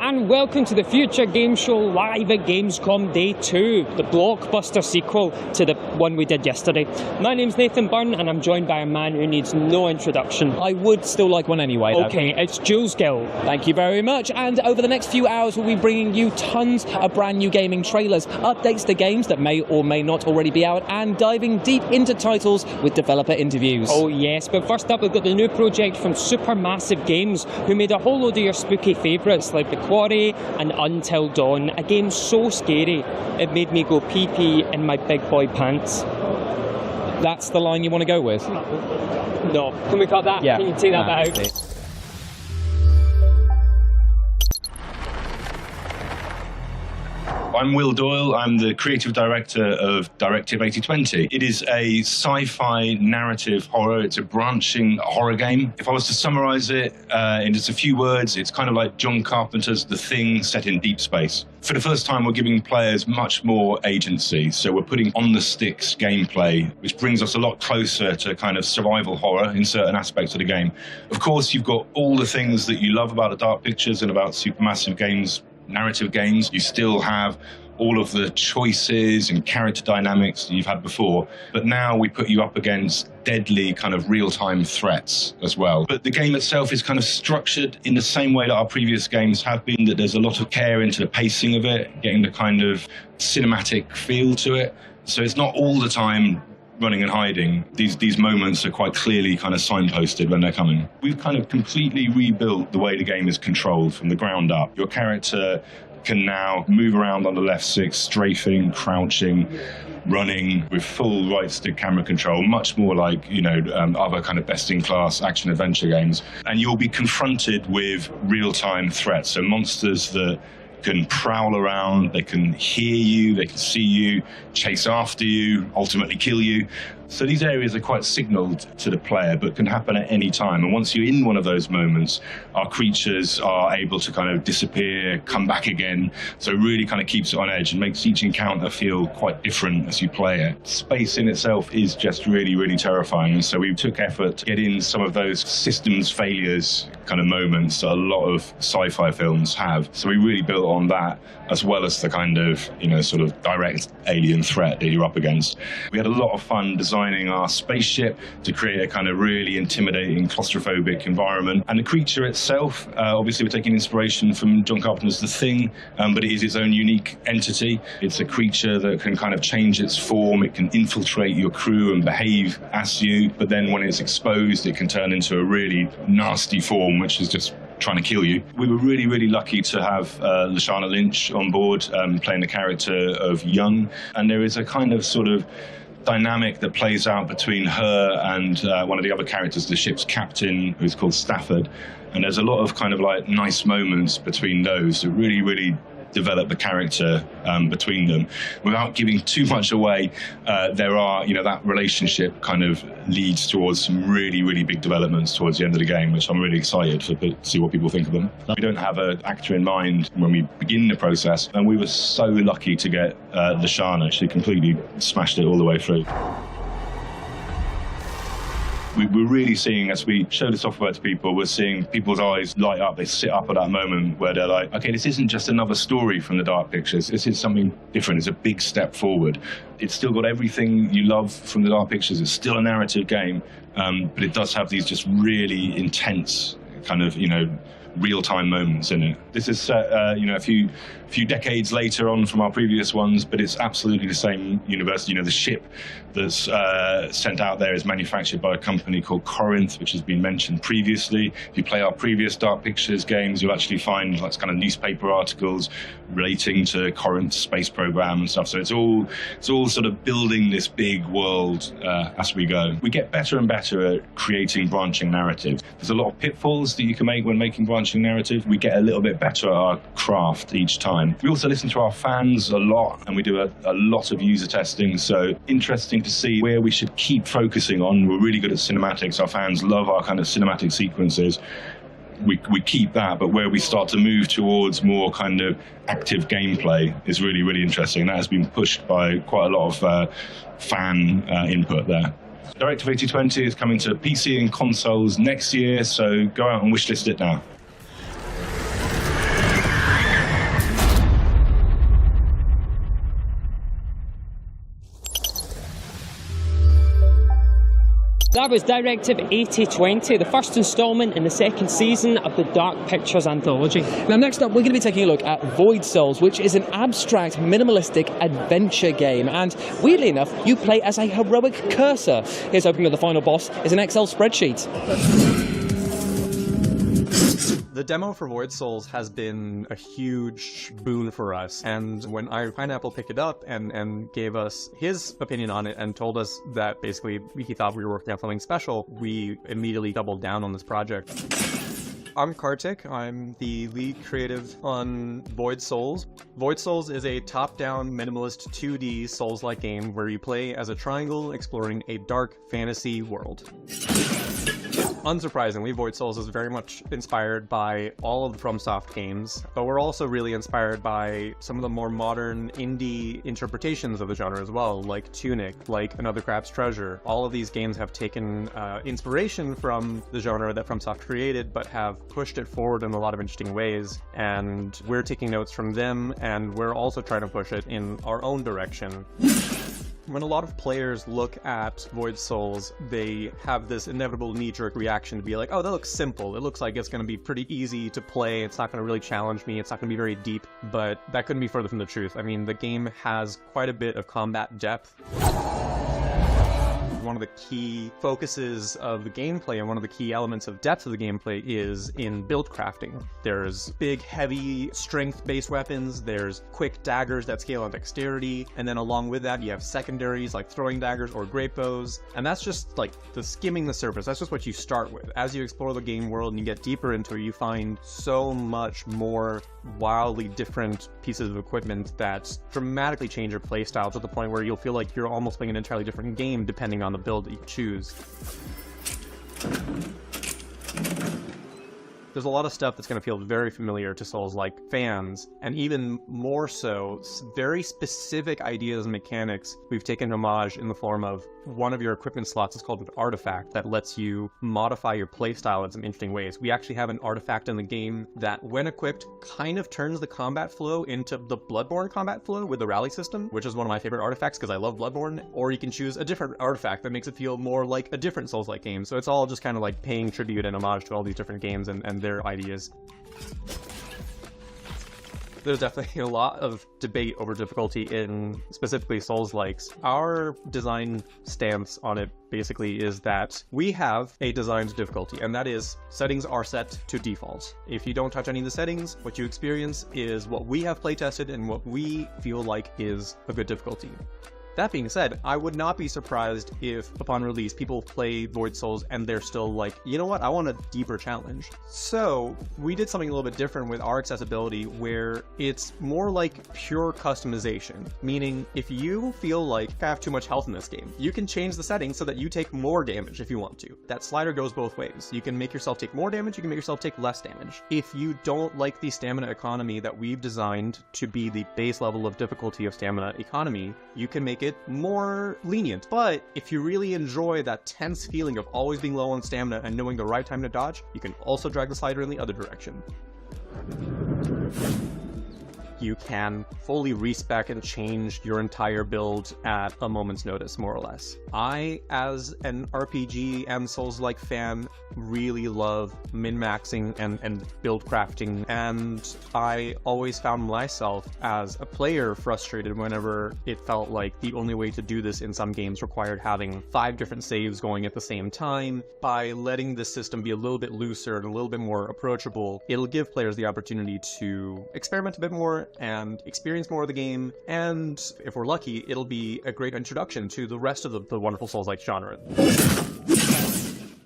and welcome to the Future Game Show live at Gamescom Day 2, the blockbuster sequel to the one we did yesterday. My name's Nathan Byrne and I'm joined by a man who needs no introduction. I would still like one anyway, though. Okay, it's Jules Gill. Thank you very much, and over the next few hours we'll be bringing you tons of brand new gaming trailers, updates to games that may or may not already be out, and diving deep into titles with developer interviews. Oh yes, but first up we've got the new project from Supermassive Games, who made a whole load of your spooky favourites like The Quarry and Until Dawn, a game so scary it made me go pee-pee in my big boy pants. That's the line you want to go with? No. Can we cut that? Yeah. Can you take that bit out? I'm Will Doyle, I'm the creative director of Directive 8020. It is a sci-fi narrative horror, it's a branching horror game. If I was to summarise it in just a few words, it's kind of like John Carpenter's The Thing set in deep space. For the first time, we're giving players much more agency, so we're putting on-the-sticks gameplay, which brings us a lot closer to kind of survival horror in certain aspects of the game. Of course, you've got all the things that you love about the Dark Pictures and about Supermassive Games narrative games. You still have all of the choices and character dynamics that you've had before, but now we put you up against deadly kind of real-time threats as well. But the game itself is kind of structured in the same way that our previous games have been, that there's a lot of care into the pacing of it, getting the kind of cinematic feel to it. So it's not all the time running and hiding. These moments are quite clearly kind of signposted when they're coming. We've kind of completely rebuilt the way the game is controlled from the ground up. Your character can now move around on the left stick, strafing, crouching, running with full right stick camera control, much more like, other kind of best-in-class action-adventure games. And you'll be confronted with real-time threats, so monsters that can prowl around, they can hear you, they can see you, chase after you, ultimately kill you. So these areas are quite signalled to the player, but can happen at any time. And once you're in one of those moments, our creatures are able to kind of disappear, come back again. So it really kind of keeps it on edge and makes each encounter feel quite different as you play it. Space in itself is just really, really terrifying. And so we took effort to get in some of those systems failures kind of moments that a lot of sci-fi films have. So we really built on that, as well as the kind of, sort of direct alien threat that you're up against. We had a lot of fun designing our spaceship to create a kind of really intimidating, claustrophobic environment. And the creature itself, obviously we're taking inspiration from John Carpenter's The Thing, but it is its own unique entity. It's a creature that can kind of change its form, it can infiltrate your crew and behave as you, but then when it's exposed, it can turn into a really nasty form, which is just trying to kill you. We were really, really lucky to have Lashana Lynch on board playing the character of Young, and there is a kind of sort of dynamic that plays out between her and one of the other characters, the ship's captain, who's called Stafford, and there's a lot of kind of like nice moments between those that really, really develop the character between them. Without giving too much away, there are, that relationship kind of leads towards some really, really big developments towards the end of the game, which I'm really excited to see what people think of them. We don't have an actor in mind when we begin the process, and we were so lucky to get Lashana. She completely smashed it all the way through. We're really seeing, as we show the software to people, we're seeing people's eyes light up. They sit up at that moment where they're like, okay, this isn't just another story from the Dark Pictures. This is something different. It's a big step forward. It's still got everything you love from the Dark Pictures. It's still a narrative game, but it does have these just really intense kind of, real-time moments in it. This is set, a few decades later on from our previous ones, but it's absolutely the same universe. The ship that's sent out there is manufactured by a company called Corinth, which has been mentioned previously. If you play our previous Dark Pictures games, you'll actually find like kind of newspaper articles relating to Corinth's space program and stuff. So it's all sort of building this big world as we go. We get better and better at creating branching narratives. There's a lot of pitfalls that you can make when making branching narrative. We get a little bit better at our craft each time. We also listen to our fans a lot, and we do a lot of user testing, so interesting to see where we should keep focusing on. We're really good at cinematics. Our fans love our kind of cinematic sequences. We keep that, but where we start to move towards more kind of active gameplay is really, really interesting. That has been pushed by quite a lot of fan input there. Directive 8020 is coming to PC and consoles next year, so go out and wishlist it now. That was Directive 8020, the first instalment in the second season of the Dark Pictures anthology. Now next up, we're going to be taking a look at Void Souls, which is an abstract, minimalistic adventure game. And weirdly enough, you play as a heroic cursor. Here's hoping that the final boss is an Excel spreadsheet. The demo for Void Souls has been a huge boon for us, and when Iron Pineapple picked it up and gave us his opinion on it and told us that basically he thought we were working on something special, we immediately doubled down on this project. I'm Kartik. I'm the lead creative on Void Souls. Void Souls is a top-down, minimalist 2D Souls-like game where you play as a triangle exploring a dark fantasy world. Unsurprisingly, Void Souls is very much inspired by all of the FromSoft games, but we're also really inspired by some of the more modern indie interpretations of the genre as well, like Tunic, like Another Crab's Treasure. All of these games have taken inspiration from the genre that FromSoft created, but have pushed it forward in a lot of interesting ways, and we're taking notes from them, and we're also trying to push it in our own direction. When a lot of players look at Void Souls, they have this inevitable knee-jerk reaction to be like, oh, that looks simple. It looks like it's going to be pretty easy to play. It's not going to really challenge me. It's not going to be very deep. But that couldn't be further from the truth. I mean, the game has quite a bit of combat depth. One of the key focuses of the gameplay and one of the key elements of depth of the gameplay is in build crafting. There's big, heavy, strength-based weapons, there's quick daggers that scale on dexterity, and then along with that you have secondaries like throwing daggers or great bows, and that's just like the skimming the surface. That's just what you start with. As you explore the game world and you get deeper into it, you find so much more wildly different pieces of equipment that dramatically change your playstyle to the point where you'll feel like you're almost playing an entirely different game depending on the build that you choose. There's a lot of stuff that's going to feel very familiar to Souls-like fans, and even more so, very specific ideas and mechanics we've taken homage in the form of one of your equipment slots is called an artifact that lets you modify your playstyle in some interesting ways. We actually have an artifact in the game that, when equipped, kind of turns the combat flow into the Bloodborne combat flow with the rally system, which is one of my favorite artifacts because I love Bloodborne, or you can choose a different artifact that makes it feel more like a different Souls-like game. So it's all just kind of like paying tribute and homage to all these different games and their ideas. There's definitely a lot of debate over difficulty in specifically Souls-likes. Our design stance on it basically is that we have a designed difficulty, and that is settings are set to default. If you don't touch any of the settings, what you experience is what we have playtested and what we feel like is a good difficulty. That being said, I would not be surprised if, upon release, people play Void Souls and they're still like, you know what, I want a deeper challenge. So, we did something a little bit different with our accessibility, where it's more like pure customization. Meaning, if you feel like I have too much health in this game, you can change the settings so that you take more damage if you want to. That slider goes both ways. You can make yourself take more damage, you can make yourself take less damage. If you don't like the stamina economy that we've designed to be the base level of difficulty of stamina economy, you can make it more lenient. But if you really enjoy that tense feeling of always being low on stamina and knowing the right time to dodge, you can also drag the slider in the other direction. You can fully respec and change your entire build at a moment's notice, more or less. I, as an RPG and Souls-like fan, really love min-maxing and build crafting, and I always found myself as a player frustrated whenever it felt like the only way to do this in some games required having 5 different saves going at the same time. By letting the system be a little bit looser and a little bit more approachable, it'll give players the opportunity to experiment a bit more and experience more of the game, and if we're lucky, it'll be a great introduction to the rest of the wonderful Souls-like genre.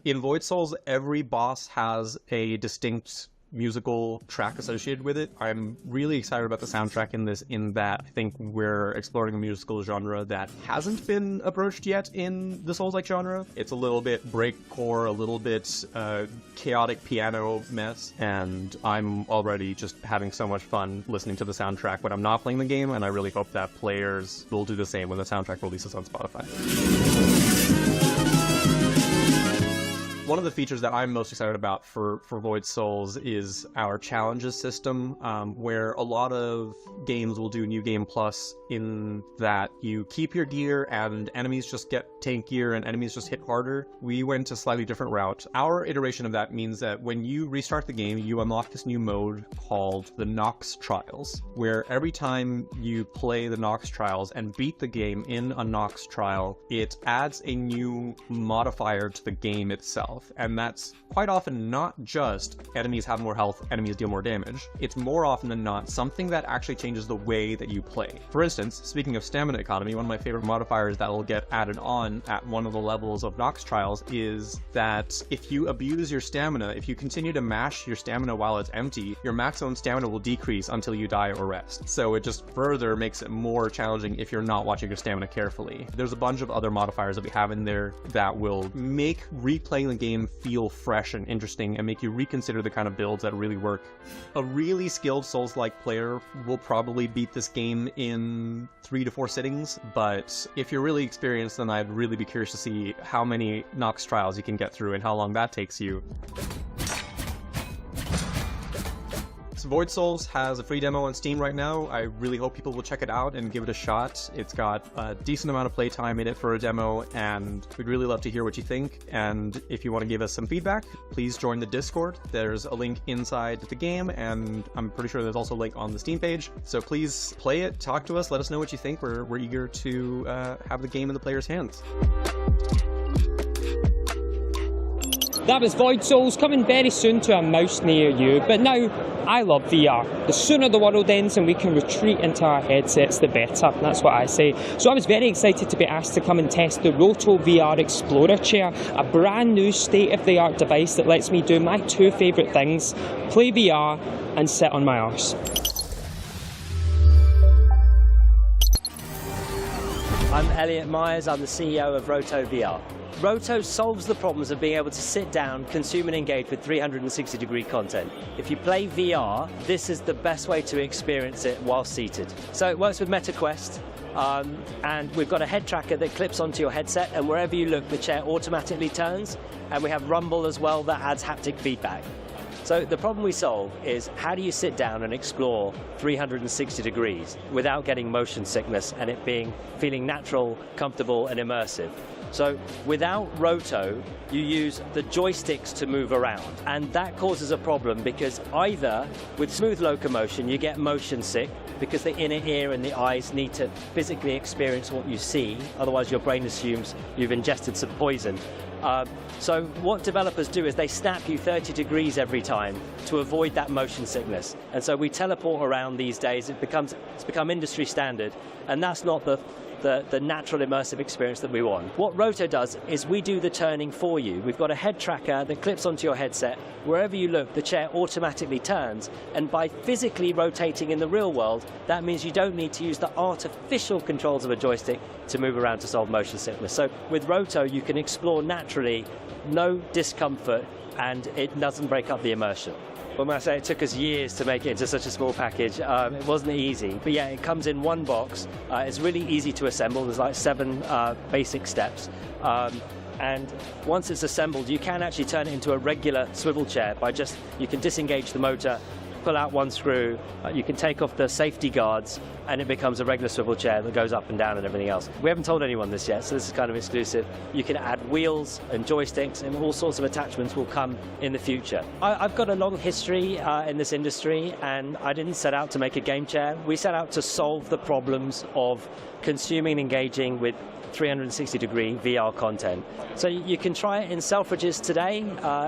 In Void Souls, every boss has a distinct musical track associated with it. I'm really excited about the soundtrack in this, in that I think we're exploring a musical genre that hasn't been approached yet in the Souls-like genre. It's a little bit breakcore, a little bit chaotic piano mess, and I'm already just having so much fun listening to the soundtrack when I'm not playing the game, and I really hope that players will do the same when the soundtrack releases on Spotify. One of the features that I'm most excited about for Void Souls is our challenges system, where a lot of games will do New Game Plus in that you keep your gear and enemies just get tankier and enemies just hit harder. We went a slightly different route. Our iteration of that means that when you restart the game, you unlock this new mode called the Nox Trials, where every time you play the Nox Trials and beat the game in a Nox Trial, it adds a new modifier to the game itself. And that's quite often not just enemies have more health, enemies deal more damage. It's more often than not something that actually changes the way that you play. For instance, speaking of stamina economy, one of my favorite modifiers that will get added on at one of the levels of Nox Trials is that if you abuse your stamina, if you continue to mash your stamina while it's empty, your maximum stamina will decrease until you die or rest. So it just further makes it more challenging if you're not watching your stamina carefully. There's a bunch of other modifiers that we have in there that will make replaying the game feel fresh and interesting and make you reconsider the kind of builds that really work. A really skilled Souls-like player will probably beat this game in 3 to 4 sittings, but if you're really experienced, then I'd really be curious to see how many Nox Trials you can get through and how long that takes you. So Void Souls has a free demo on Steam right now. I really hope people will check it out and give it a shot. It's got a decent amount of playtime in it for a demo, and we'd really love to hear what you think. And if you want to give us some feedback, please join the Discord. There's a link inside the game, and I'm pretty sure there's also a link on the Steam page. So please play it, talk to us, let us know what you think. We're eager to have the game in the players' hands. That was Void Souls, coming very soon to a mouse near you. But now, I love VR. The sooner the world ends and we can retreat into our headsets, the better. That's what I say. So I was very excited to be asked to come and test the Roto VR Explorer Chair, a brand new state-of-the-art device that lets me do my 2 favourite things: play VR and sit on my arse. I'm Elliot Myers, I'm the CEO of Roto VR. Roto solves the problems of being able to sit down, consume and engage with 360-degree content. If you play VR, this is the best way to experience it while seated. So it works with MetaQuest, and we've got a head tracker that clips onto your headset, and wherever you look, the chair automatically turns, and we have Rumble as well that adds haptic feedback. So the problem we solve is, how do you sit down and explore 360 degrees without getting motion sickness and it feeling natural, comfortable and immersive? So without Roto, you use the joysticks to move around, and that causes a problem because either with smooth locomotion you get motion sick because the inner ear and the eyes need to physically experience what you see, otherwise your brain assumes you've ingested some poison. So what developers do is they snap you 30 degrees every time to avoid that motion sickness. And so we teleport around these days. It's become industry standard, and that's not the natural immersive experience that we want. What Roto does is we do the turning for you. We've got a head tracker that clips onto your headset. Wherever you look, the chair automatically turns, and by physically rotating in the real world, that means you don't need to use the artificial controls of a joystick to move around to solve motion sickness. So with Roto, you can explore naturally, no discomfort, and it doesn't break up the immersion. When I say it took us years to make it into such a small package, it wasn't easy. But yeah, it comes in one box. It's really easy to assemble. There's like 7 basic steps. And once it's assembled, you can actually turn it into a regular swivel chair by you can disengage the motor, pull out one screw, you can take off the safety guards, and it becomes a regular swivel chair that goes up and down and everything else. We haven't told anyone this yet, so this is kind of exclusive. You can add wheels and joysticks, and all sorts of attachments will come in the future. I've got a long history in this industry, and I didn't set out to make a game chair. We set out to solve the problems of consuming and engaging with 360-degree VR content. So you can try it in Selfridges today.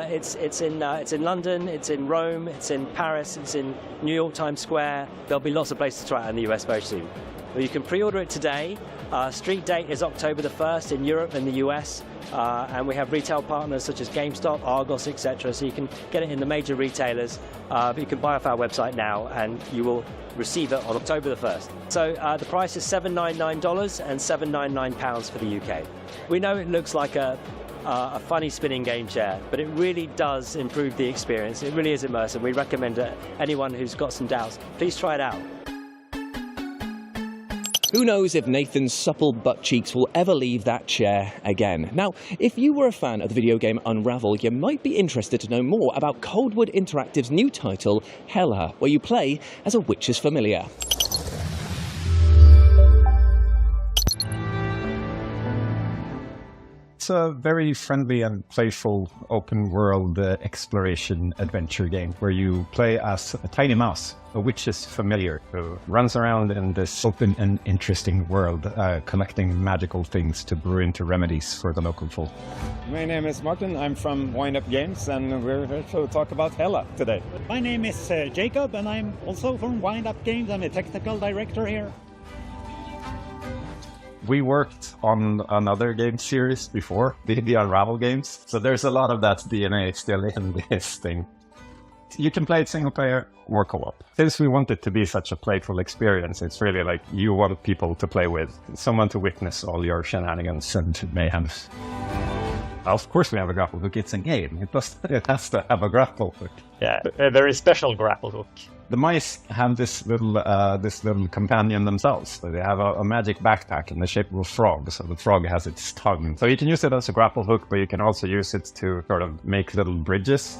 It's in London, it's in Rome, it's in Paris, it's in New York Times Square. There'll be lots of places to try it in the US very soon. Well, you can pre-order it today. Street date is October the 1st in Europe and the US, and we have retail partners such as GameStop, Argos, etc. So you can get it in the major retailers, but you can buy off our website now, and you will receive it on October the 1st. So the price is $799 and £799 for the UK. We know it looks like a funny spinning game chair, but it really does improve the experience. It really is immersive. We recommend it. Anyone who's got some doubts, please try it out. Who knows if Nathan's supple butt cheeks will ever leave that chair again. Now, if you were a fan of the video game Unravel, you might be interested to know more about Coldwood Interactive's new title, Hela, where you play as a witch's familiar. It's a very friendly and playful open-world exploration adventure game where you play as a tiny mouse, a witch's familiar, who runs around in this open and interesting world, collecting magical things to brew into remedies for the local folk. My name is Martin, I'm from Wind Up Games, and we're here to talk about Hela today. My name is Jacob, and I'm also from Wind Up Games. I'm a technical director here. We worked on another game series before, the Unravel games, so there's a lot of that DNA still in this thing. You can play it single player or co-op. Since we want it to be such a playful experience, it's really like you want people to play with, someone to witness all your shenanigans and mayhems. Of course we have a grapple hook, it's a game. It has to have a grapple hook. Yeah, a very special grapple hook. The mice have this little companion themselves. So they have a magic backpack in the shape of a frog, so the frog has its tongue. So you can use it as a grapple hook, but you can also use it to sort of make little bridges.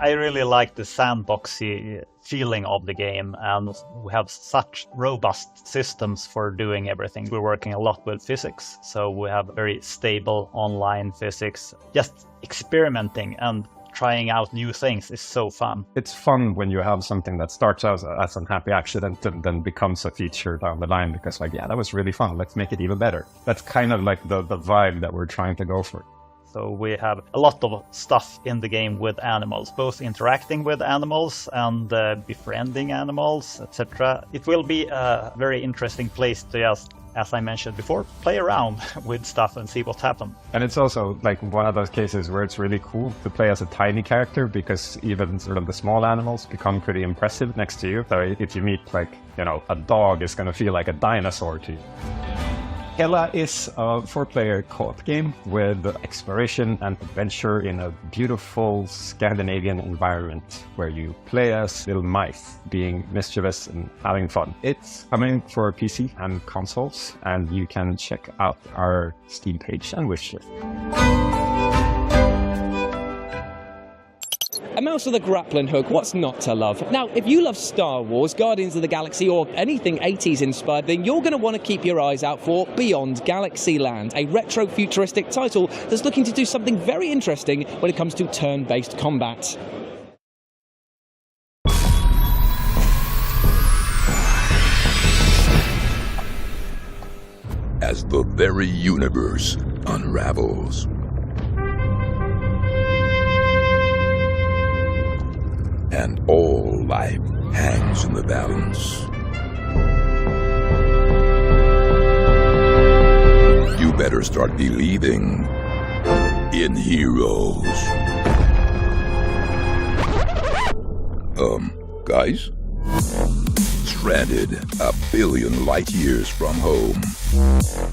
I really like the sandboxy feeling of the game, and we have such robust systems for doing everything. We're working a lot with physics, so we have very stable online physics. Just experimenting and trying out new things is so fun. It's fun when you have something that starts out as a happy accident and then becomes a feature down the line, because like, yeah, that was really fun, let's make it even better. That's kind of like the vibe that we're trying to go for. So we have a lot of stuff in the game with animals, both interacting with animals and befriending animals, etc. It will be a very interesting place to just, as I mentioned before, play around with stuff and see what happens. And it's also like one of those cases where it's really cool to play as a tiny character, because even sort of the small animals become pretty impressive next to you. So if you meet like, you know, a dog is going to feel like a dinosaur to you. Hela is a 4-player co-op game with exploration and adventure in a beautiful Scandinavian environment where you play as little mice, being mischievous and having fun. It's coming for PC and consoles, and you can check out our Steam page and wishlist. A mouse with a grappling hook, what's not to love? Now, if you love Star Wars, Guardians of the Galaxy, or anything 80s inspired, then you're going to want to keep your eyes out for Beyond Galaxyland, a retro-futuristic title that's looking to do something very interesting when it comes to turn-based combat. As the very universe unravels, and all life hangs in the balance, you better start believing in heroes. Guys? Stranded a billion light years from home.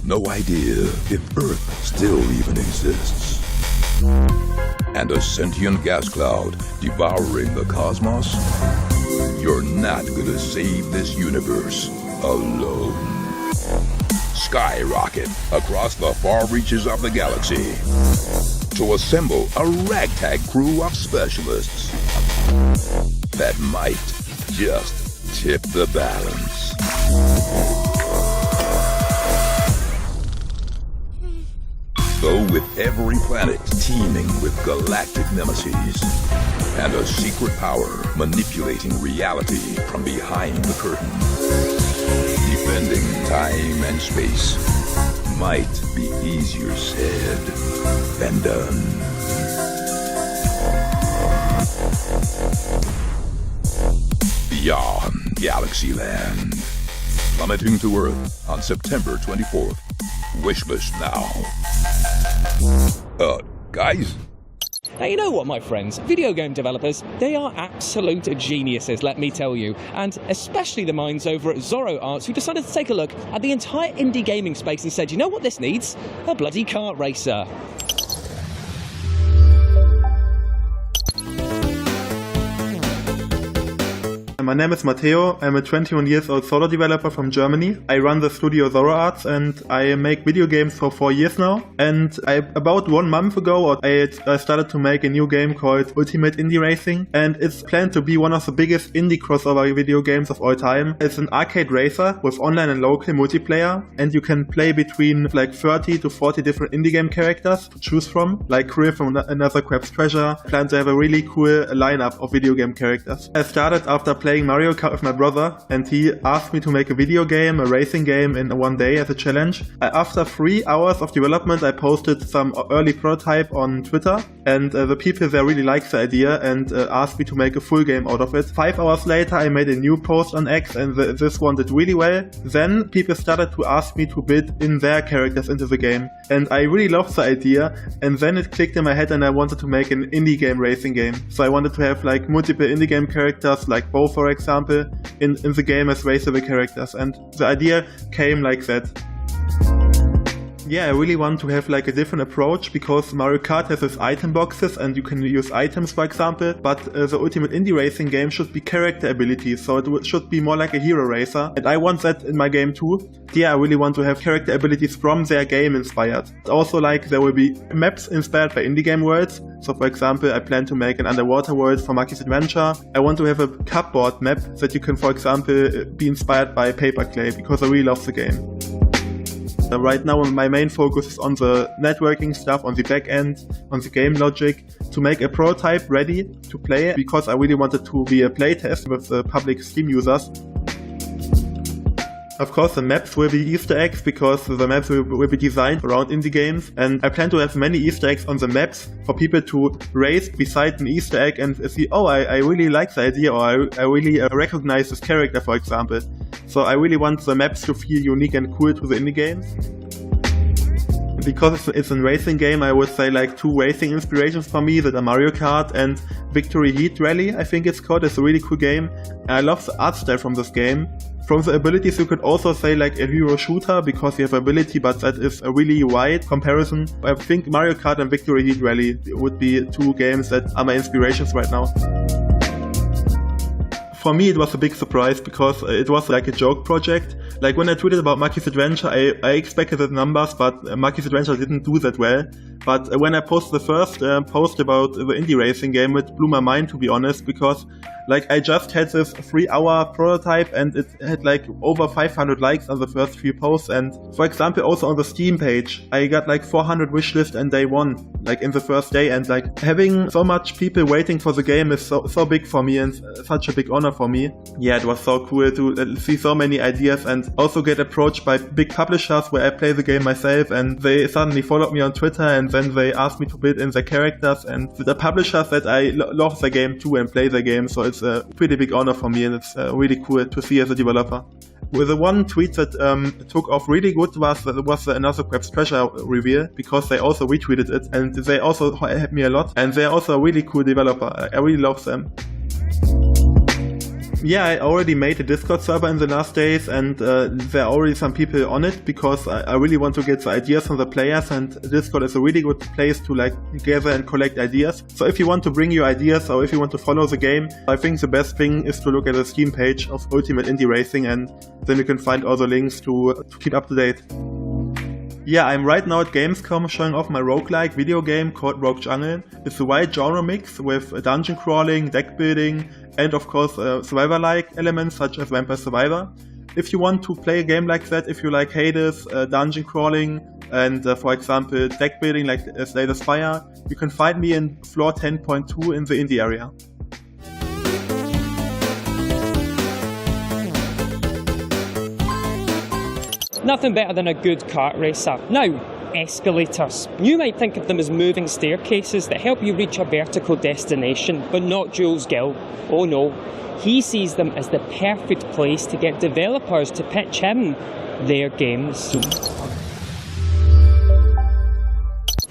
No idea if Earth still even exists. And a sentient gas cloud devouring the cosmos? You're not gonna save this universe alone. Skyrocket across the far reaches of the galaxy to assemble a ragtag crew of specialists that might just tip the balance. Though with every planet teeming with galactic nemesis and a secret power manipulating reality from behind the curtain, defending time and space might be easier said than done. Beyond Galaxyland, plummeting to Earth on September 24th. Wishlist now. Guys? Now, you know what, my friends? Video game developers, they are absolute geniuses, let me tell you. And especially the minds over at Zorro Arts, who decided to take a look at the entire indie gaming space and said, you know what this needs? A bloody kart racer. my name is Matteo. I'm a 21 years old solo developer from Germany. I run the studio Zoro Arts and I make video games for 4 years now. And about 1 month ago, I started to make a new game called Ultimate Indie Racing. And it's planned to be one of the biggest indie crossover video games of all time. It's an arcade racer with online and local multiplayer. And you can play between like 30 to 40 different indie game characters to choose from. Like Career from Another Crab's Treasure. I plan to have a really cool lineup of video game characters. I started after playing Mario Kart with my brother, and he asked me to make a video game, a racing game in 1 day as a challenge. After 3 hours of development, I posted some early prototype on Twitter, and the people there really liked the idea and asked me to make a full game out of it. 5 hours later, I made a new post on X, and this one did really well. Then people started to ask me to build in their characters into the game, and I really loved the idea, and then it clicked in my head and I wanted to make an indie game racing game. So I wanted to have like multiple indie game characters, like Bo for example, in the game as raceable characters, and the idea came like that. Yeah, I really want to have like a different approach because Mario Kart has its item boxes and you can use items, for example, but the Ultimate Indie Racing game should be character abilities, so it should be more like a hero racer, and I want that in my game too. Yeah, I really want to have character abilities from their game inspired. Also, like, there will be maps inspired by indie game worlds. So for example, I plan to make an underwater world for Maki's Adventure. I want to have a cupboard map that you can, for example, be inspired by Paperclay, because I really love the game. Right now my main focus is on the networking stuff, on the back end, on the game logic, to make a prototype ready to play, because I really wanted to be a playtest with the public Steam users. Of course, the maps will be Easter eggs, because the maps will be designed around indie games, and I plan to have many Easter eggs on the maps for people to race beside an Easter egg and see, oh, I really like the idea, or I really recognize this character, for example. So I really want the maps to feel unique and cool to the indie games. Because it's a racing game, I would say like 2 racing inspirations for me that are Mario Kart and Victory Heat Rally, I think it's called. It's a really cool game. And I love the art style from this game. From the abilities, you could also say like a hero shooter, because you have ability, but that is a really wide comparison. I think Mario Kart and Victory Heat Rally would be 2 games that are my inspirations right now. For me, it was a big surprise because it was like a joke project. Like when I tweeted about Maki's Adventure, I expected the numbers, but Maki's Adventure didn't do that well. But when I posted the first post about the indie racing game, it blew my mind, to be honest, because like I just had this 3-hour prototype and it had like over 500 likes on the first 3 posts. And for example, also on the Steam page, I got like 400 wishlist on day 1, like in the first day. And like having so much people waiting for the game is so big for me and such a big honor for me. Yeah, it was so cool to see so many ideas and also get approached by big publishers where I play the game myself, and they suddenly followed me on Twitter and then they asked me to build in their characters, and the publishers that I love the game too and play the game, so it's a pretty big honor for me, and it's really cool to see as a developer. With the one tweet that took off really good was the Another Crab's Treasure reveal, because they also retweeted it and they also helped me a lot, and they're also a really cool developer. I really love them. Yeah, I already made a Discord server in the last days, and there are already some people on it, because I really want to get the ideas from the players, and Discord is a really good place to like gather and collect ideas. So if you want to bring your ideas, or if you want to follow the game, I think the best thing is to look at the Steam page of Ultimate Indie Racing, and then you can find all the links to keep up to date. Yeah, I'm right now at Gamescom showing off my roguelike video game called Rogue Jungle. It's a wide genre mix with dungeon crawling, deck building, and of course survivor-like elements such as Vampire Survivor. If you want to play a game like that, if you like Hades, dungeon crawling, and for example deck building like Slay the Spire, you can find me in floor 10.2 in the indie area. Nothing better than a good kart racer. Now, escalators. You might think of them as moving staircases that help you reach a vertical destination, but not Jules Gill. Oh no. He sees them as the perfect place to get developers to pitch him their games.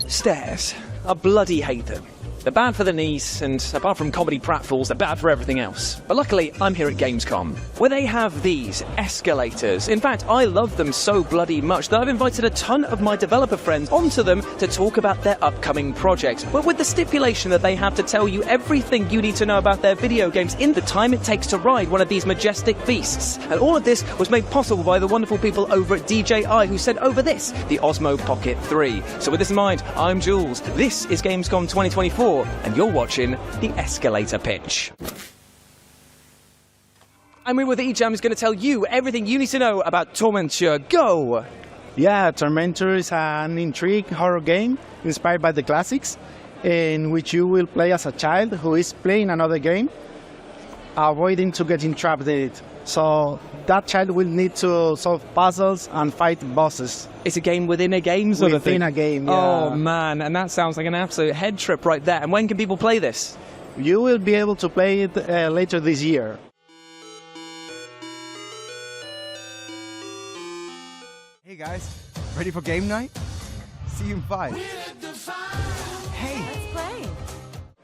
Stairs. I bloody hate them. They're bad for the knees, and apart from comedy pratfalls, they're bad for everything else. But luckily, I'm here at Gamescom, where they have these escalators. In fact, I love them so bloody much that I've invited a ton of my developer friends onto them to talk about their upcoming projects, but with the stipulation that they have to tell you everything you need to know about their video games in the time it takes to ride one of these majestic beasts. And all of this was made possible by the wonderful people over at DJI, who sent over this, the Osmo Pocket 3. So with this in mind, I'm Jules, this is Gamescom 2024, and you're watching the escalator pitch. I'm here with Ijam, who's going to tell you everything you need to know about Tormentor. Go! Yeah, Tormentor is an intrigue horror game inspired by the classics, in which you will play as a child who is playing another game, avoiding to getting trapped in it. So that child will need to solve puzzles and fight bosses. It's a game within a game sort of thing? Within a game, yeah. Oh man, and that sounds like an absolute head trip right there. And when can people play this? You will be able to play it later this year. Hey guys, ready for game night? See you in 5. Hey! Let's play!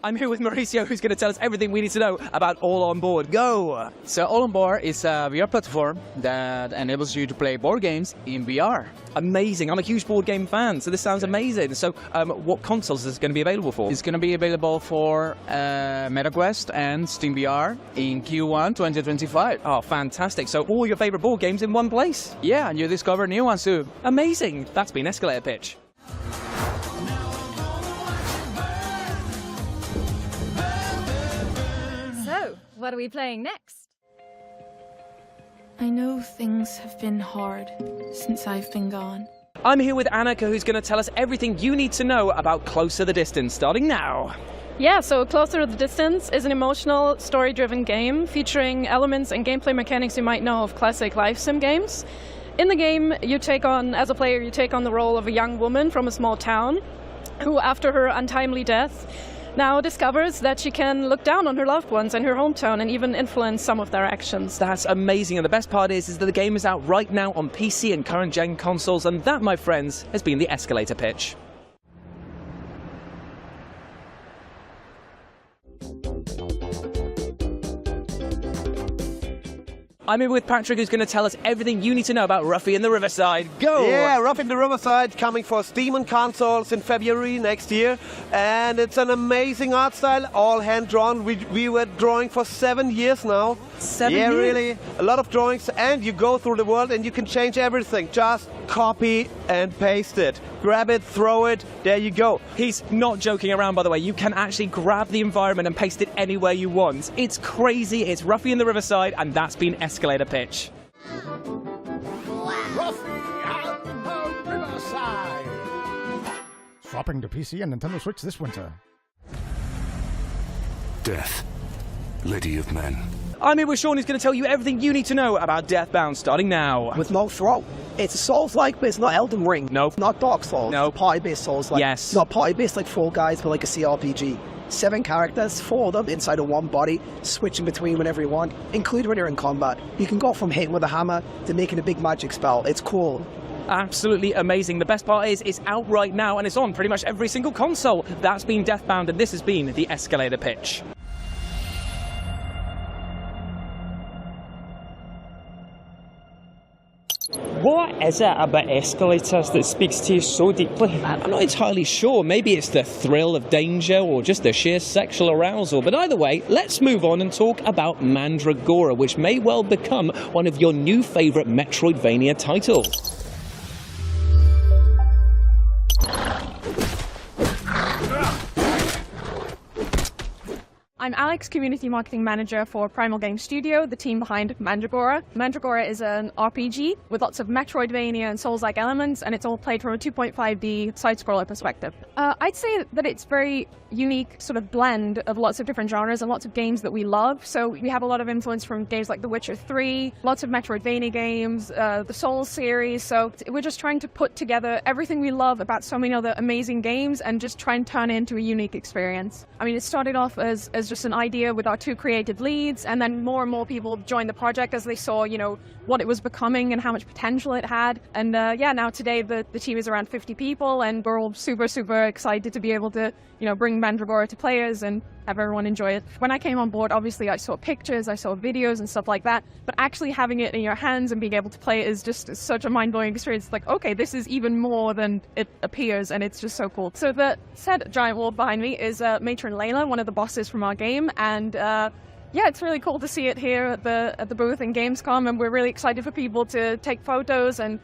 I'm here with Mauricio, who's going to tell us everything we need to know about All On Board. Go! So All On Board is a VR platform that enables you to play board games in VR. Amazing. I'm a huge board game fan, so this sounds amazing. So what consoles is this going to be available for? It's going to be available for MetaQuest and Steam VR in Q1 2025. Oh, fantastic. So all your favorite board games in one place? Yeah, and you discover new ones too. Amazing. That's been Escalator Pitch. So, what are we playing next? I know things have been hard since I've been gone. I'm here with Annika, who's going to tell us everything you need to know about Closer the Distance, starting now. Yeah, so Closer the Distance is an emotional, story-driven game featuring elements and gameplay mechanics you might know of classic life sim games. In the game, as a player, you take on the role of a young woman from a small town who, after her untimely death, now discovers that she can look down on her loved ones in her hometown and even influence some of their actions. That's amazing, and the best part is that the game is out right now on PC and current-gen consoles, and that, my friends, has been the Escalator Pitch. I'm here with Patrick, who's going to tell us everything you need to know about Ruffy in the Riverside. Go! Yeah, Ruffy in the Riverside coming for Steam and consoles in February next year. And it's an amazing art style, all hand-drawn. We were drawing for 7 years now. 7 years? Yeah, really. A lot of drawings, and you go through the world and you can change everything. Just copy and paste it. Grab it, throw it, there you go. He's not joking around, by the way. You can actually grab the environment and paste it anywhere you want. It's crazy. It's Ruffy in the Riverside, and that's been Escalator Pitch. Ruffy and the Riverside. Swapping to PC and Nintendo Switch this winter. Death, Lady of Men. I'm here with Sean, who's going to tell you everything you need to know about Deathbound, starting now. With no throat. It's a Souls-like, but it's not Elden Ring. No. Not Dark Souls. No. Party-based Souls-like. Yes. Not party-based like Fall Guys, but like a CRPG. 7 characters, 4 of them inside of one body, switching between whenever you want, including when you're in combat. You can go from hitting with a hammer to making a big magic spell. It's cool. Absolutely amazing. The best part is it's out right now, and it's on pretty much every single console. That's been Deathbound, and this has been the Escalator Pitch. What is it about escalators that speaks to you so deeply? I'm not entirely sure. Maybe it's the thrill of danger or just the sheer sexual arousal. But either way, let's move on and talk about Mandragora, which may well become one of your new favourite Metroidvania titles. I'm Alex, Community Marketing Manager for Primal Game Studio, the team behind Mandragora. Mandragora is an RPG with lots of Metroidvania and Souls-like elements, and it's all played from a 2.5D side-scroller perspective. I'd say that it's very unique sort of blend of lots of different genres and lots of games that we love. So we have a lot of influence from games like The Witcher 3, lots of Metroidvania games, the Souls series. So we're just trying to put together everything we love about so many other amazing games and just try and turn it into a unique experience. I mean, it started off as just an idea with our 2 creative leads, and then more and more people joined the project as they saw, what it was becoming and how much potential it had. And now today the team is around 50 people, and we're all super, super excited to be able to, bring Mandragora to players and have everyone enjoy it. When I came on board, obviously I saw pictures, I saw videos and stuff like that, but actually having it in your hands and being able to play it is just such a mind-blowing experience. It's like, okay, this is even more than it appears, and it's just so cool. So the said giant wall behind me is Matron Layla, one of the bosses from our game, and it's really cool to see it here at the booth in Gamescom, and we're really excited for people to take photos and,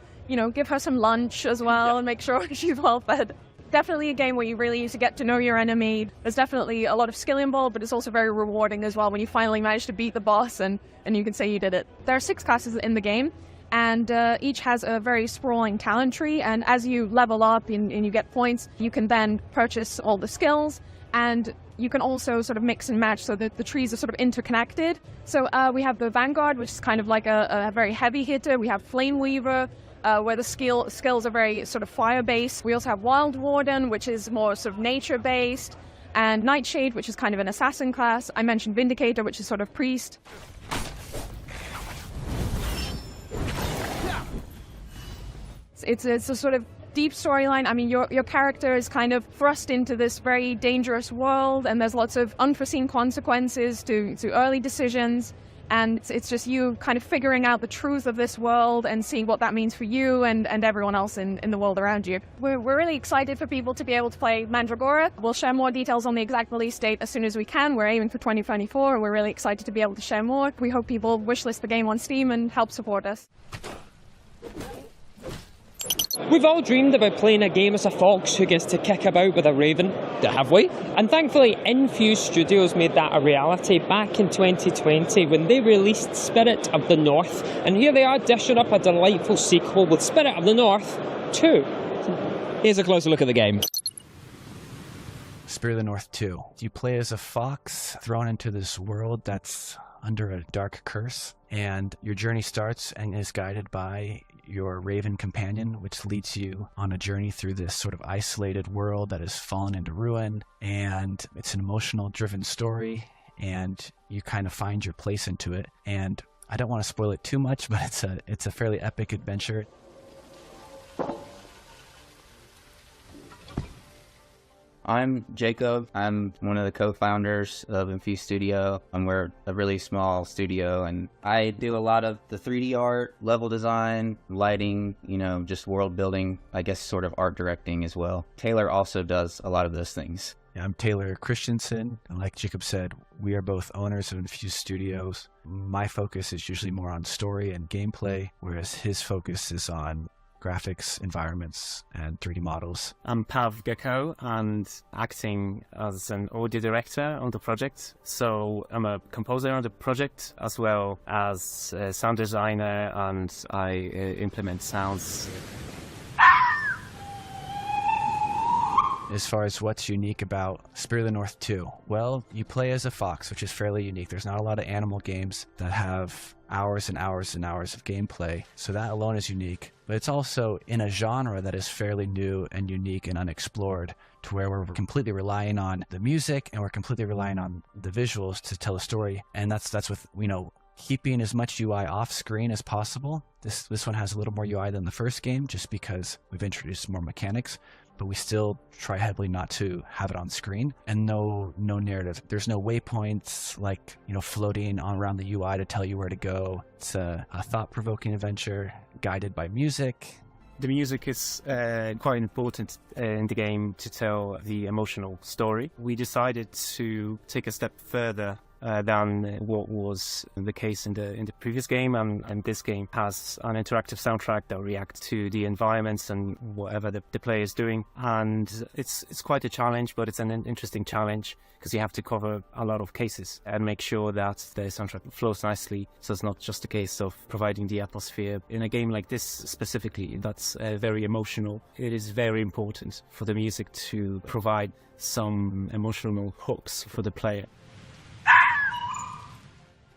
give her some lunch as well and make sure she's well fed. Definitely a game where you really need to get to know your enemy. There's definitely a lot of skill involved, but it's also very rewarding as well when you finally manage to beat the boss and you can say you did it. There are 6 classes in the game, and each has a very sprawling talent tree, and as you level up and you get points, you can then purchase all the skills, and you can also sort of mix and match so that the trees are sort of interconnected. So we have the Vanguard, which is kind of like a very heavy hitter. We have Flame Weaver, where the skills are very sort of fire-based. We also have Wild Warden, which is more sort of nature-based, and Nightshade, which is kind of an assassin class. I mentioned Vindicator, which is sort of priest. It's a sort of deep storyline. I mean, your character is kind of thrust into this very dangerous world, and there's lots of unforeseen consequences to early decisions. And it's just you kind of figuring out the truth of this world and seeing what that means for you and everyone else in the world around you. We're really excited for people to be able to play Mandragora. We'll share more details on the exact release date as soon as we can. We're aiming for 2024, and we're really excited to be able to share more. We hope people wishlist the game on Steam and help support us. We've all dreamed about playing a game as a fox who gets to kick about with a raven. Have we? And thankfully, Infuse Studios made that a reality back in 2020 when they released Spirit of the North. And here they are dishing up a delightful sequel with Spirit of the North 2. Here's a closer look at the game. Spirit of the North 2. You play as a fox thrown into this world that's under a dark curse, and your journey starts and is guided by your raven companion, which leads you on a journey through this sort of isolated world that has fallen into ruin. And it's an emotional driven story, and you kind of find your place into it. And I don't want to spoil it too much, but it's a fairly epic adventure. I'm Jacob. I'm one of the co-founders of Infuse Studio, and we're a really small studio, and I do a lot of the 3D art, level design, lighting, just world building, I guess sort of art directing as well. Taylor also does a lot of those things. I'm Taylor Christensen, and like Jacob said, we are both owners of Infuse Studios. My focus is usually more on story and gameplay, whereas his focus is on graphics, environments, and 3D models. I'm Pav Gecko, and acting as an audio director on the project. So I'm a composer on the project, as well as a sound designer, and I implement sounds. As far as what's unique about Spirit of the North 2, well, you play as a fox, which is fairly unique. There's not a lot of animal games that have hours and hours and hours of gameplay, so that alone is unique. But it's also in a genre that is fairly new and unique and unexplored, to where we're completely relying on the music and we're completely relying on the visuals to tell a story. And that's with, keeping as much UI off screen as possible. This one has a little more UI than the first game, just because we've introduced more mechanics, but we still try heavily not to have it on screen, and no narrative. There's no waypoints like floating on around the UI to tell you where to go. It's a thought-provoking adventure guided by music. The music is quite important in the game to tell the emotional story. We decided to take a step further than what was the case in the previous game, and this game has an interactive soundtrack that reacts to the environments and whatever the player is doing, and it's quite a challenge, but it's an interesting challenge because you have to cover a lot of cases and make sure that the soundtrack flows nicely, so it's not just a case of providing the atmosphere. In a game like this specifically, that's very emotional. It is very important for the music to provide some emotional hooks for the player.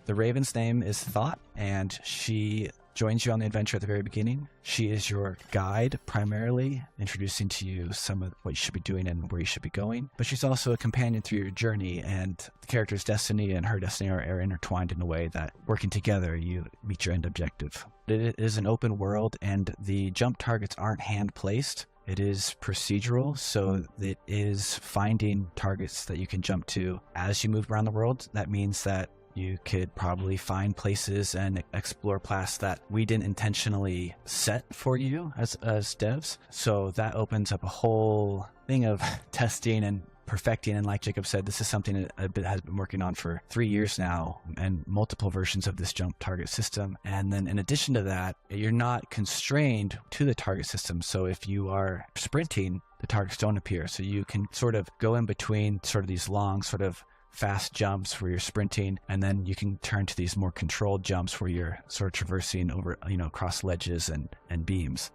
The raven's name is Thought, and she joins you on the adventure at the very beginning. She is your guide primarily, introducing to you some of what you should be doing and where you should be going. But she's also a companion through your journey, and the character's destiny and her destiny are intertwined in a way that, working together, you meet your end objective. It is an open world, and the jump targets aren't hand-placed. It is procedural, so it is finding targets that you can jump to as you move around the world. That means that you could probably find places and explore paths that we didn't intentionally set for you as devs. So that opens up a whole thing of testing and perfecting. And like Jacob said, this is something that has been working on for 3 years now, and multiple versions of this jump target system. And then in addition to that, you're not constrained to the target system. So if you are sprinting, the targets don't appear. So you can sort of go in between sort of these long sort of fast jumps where you're sprinting, and then you can turn to these more controlled jumps where you're sort of traversing over, across ledges and beams.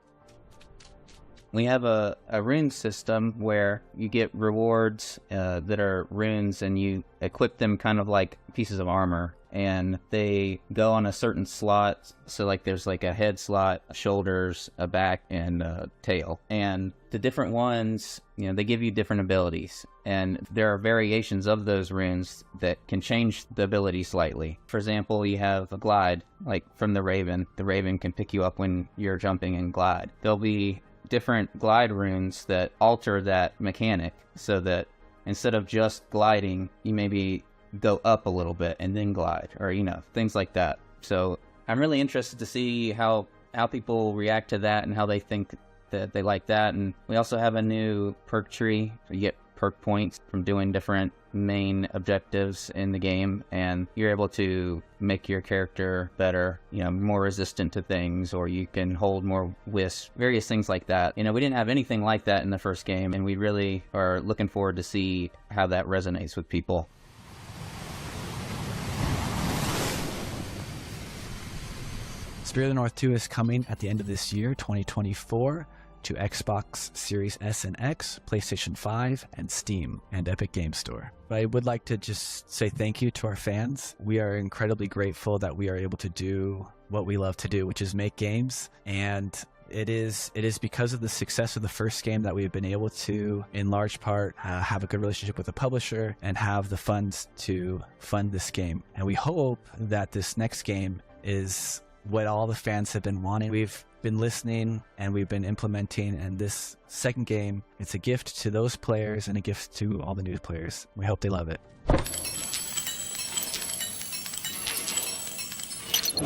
We have a rune system where you get rewards that are runes, and you equip them kind of like pieces of armor, and they go on a certain slot. So like there's like a head slot, shoulders, a back, and a tail. And the different ones, they give you different abilities. And there are variations of those runes that can change the ability slightly. For example, you have a glide, like from the Raven. The Raven can pick you up when you're jumping and glide. There'll be different glide runes that alter that mechanic, so that instead of just gliding, you maybe go up a little bit and then glide, or things like that. So I'm really interested to see how people react to that and how they think that they like that. And we also have a new perk tree. You get perk points from doing different main objectives in the game, and you're able to make your character better, more resistant to things, or you can hold more wisps, various things like that. We didn't have anything like that in the first game, and we really are looking forward to see how that resonates with people. Spirit of the North 2 is coming at the end of this year, 2024, to Xbox Series S and X, PlayStation 5, and Steam, and Epic Games Store. But I would like to just say thank you to our fans. We are incredibly grateful that we are able to do what we love to do, which is make games. And it is because of the success of the first game that we've been able to, in large part, have a good relationship with the publisher and have the funds to fund this game. And we hope that this next game is what all the fans have been wanting. We've been listening and we've been implementing, and this second game, it's a gift to those players and a gift to all the new players. We hope they love it.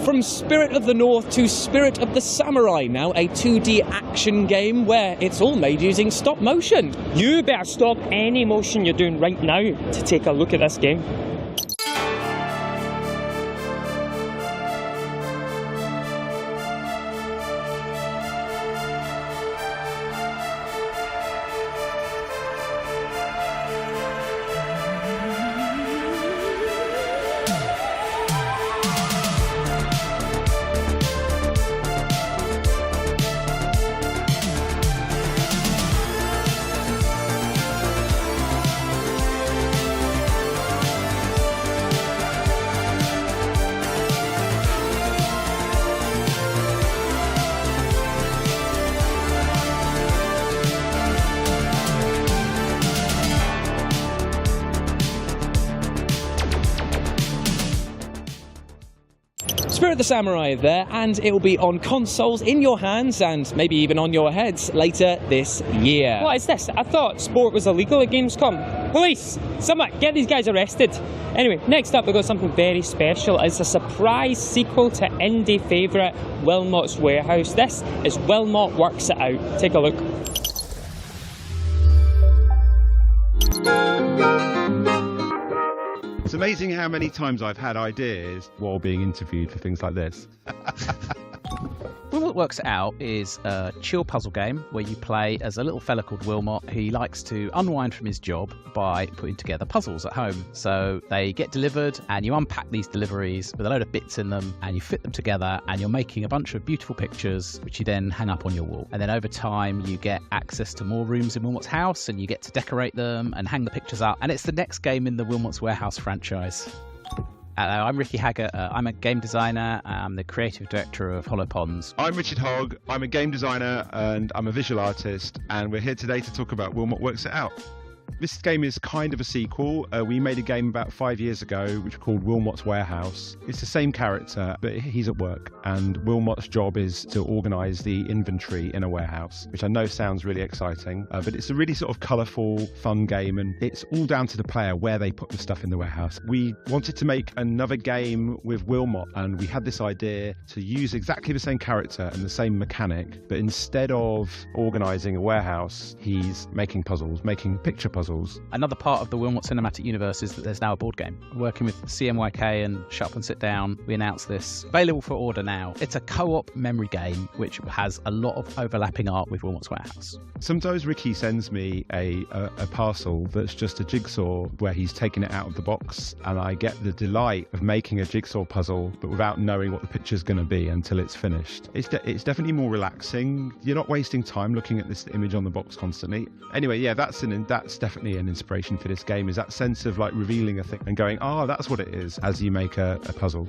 From Spirit of the North to Spirit of the Samurai, now a 2D action game where it's all made using stop motion. You better stop any motion you're doing right now to take a look at this game. Spirit of the Samurai there, and it will be on consoles, in your hands, and maybe even on your heads later this year. What is this? I thought sport was illegal at Gamescom. Police! Someone, get these guys arrested. Anyway, next up we've got something very special. It's a surprise sequel to indie favourite Wilmot's Warehouse. This is Wilm Works It Out. Take a look. It's amazing how many times I've had ideas while being interviewed for things like this. Wilmot Works It Out is a chill puzzle game where you play as a little fella called Wilmot who likes to unwind from his job by putting together puzzles at home. So they get delivered and you unpack these deliveries with a load of bits in them and you fit them together and you're making a bunch of beautiful pictures which you then hang up on your wall. And then over time you get access to more rooms in Wilmot's house and you get to decorate them and hang the pictures up. And it's the next game in the Wilmot's Warehouse franchise. I'm Ricky Haggart. I'm a game designer. I'm the creative director of Hollow Ponds. I'm Richard Hogg. I'm a game designer and I'm a visual artist, and we're here today to talk about Wilm Works It Out. This game is kind of a sequel. We made a game about 5 years ago which we called Wilmot's Warehouse. It's the same character, but he's at work, and Wilmot's job is to organise the inventory in a warehouse, which I know sounds really exciting, but it's a really sort of colourful, fun game, and it's all down to the player where they put the stuff in the warehouse. We wanted to make another game with Wilmot, and we had this idea to use exactly the same character and the same mechanic, but instead of organising a warehouse, he's making puzzles, making picture puzzles. Another part of the Wilmot Cinematic Universe is that there's now a board game. Working with CMYK and Shut Up and Sit Down, we announced this. Available for order now. It's a co-op memory game which has a lot of overlapping art with Wilmot's Warehouse. Sometimes Ricky sends me a parcel that's just a jigsaw where he's taken it out of the box, and I get the delight of making a jigsaw puzzle but without knowing what the picture's going to be until it's finished. It's definitely more relaxing. You're not wasting time looking at this image on the box constantly. Anyway, yeah, that's definitely an inspiration for this game, is that sense of like revealing a thing and going, oh, that's what it is, as you make a puzzle.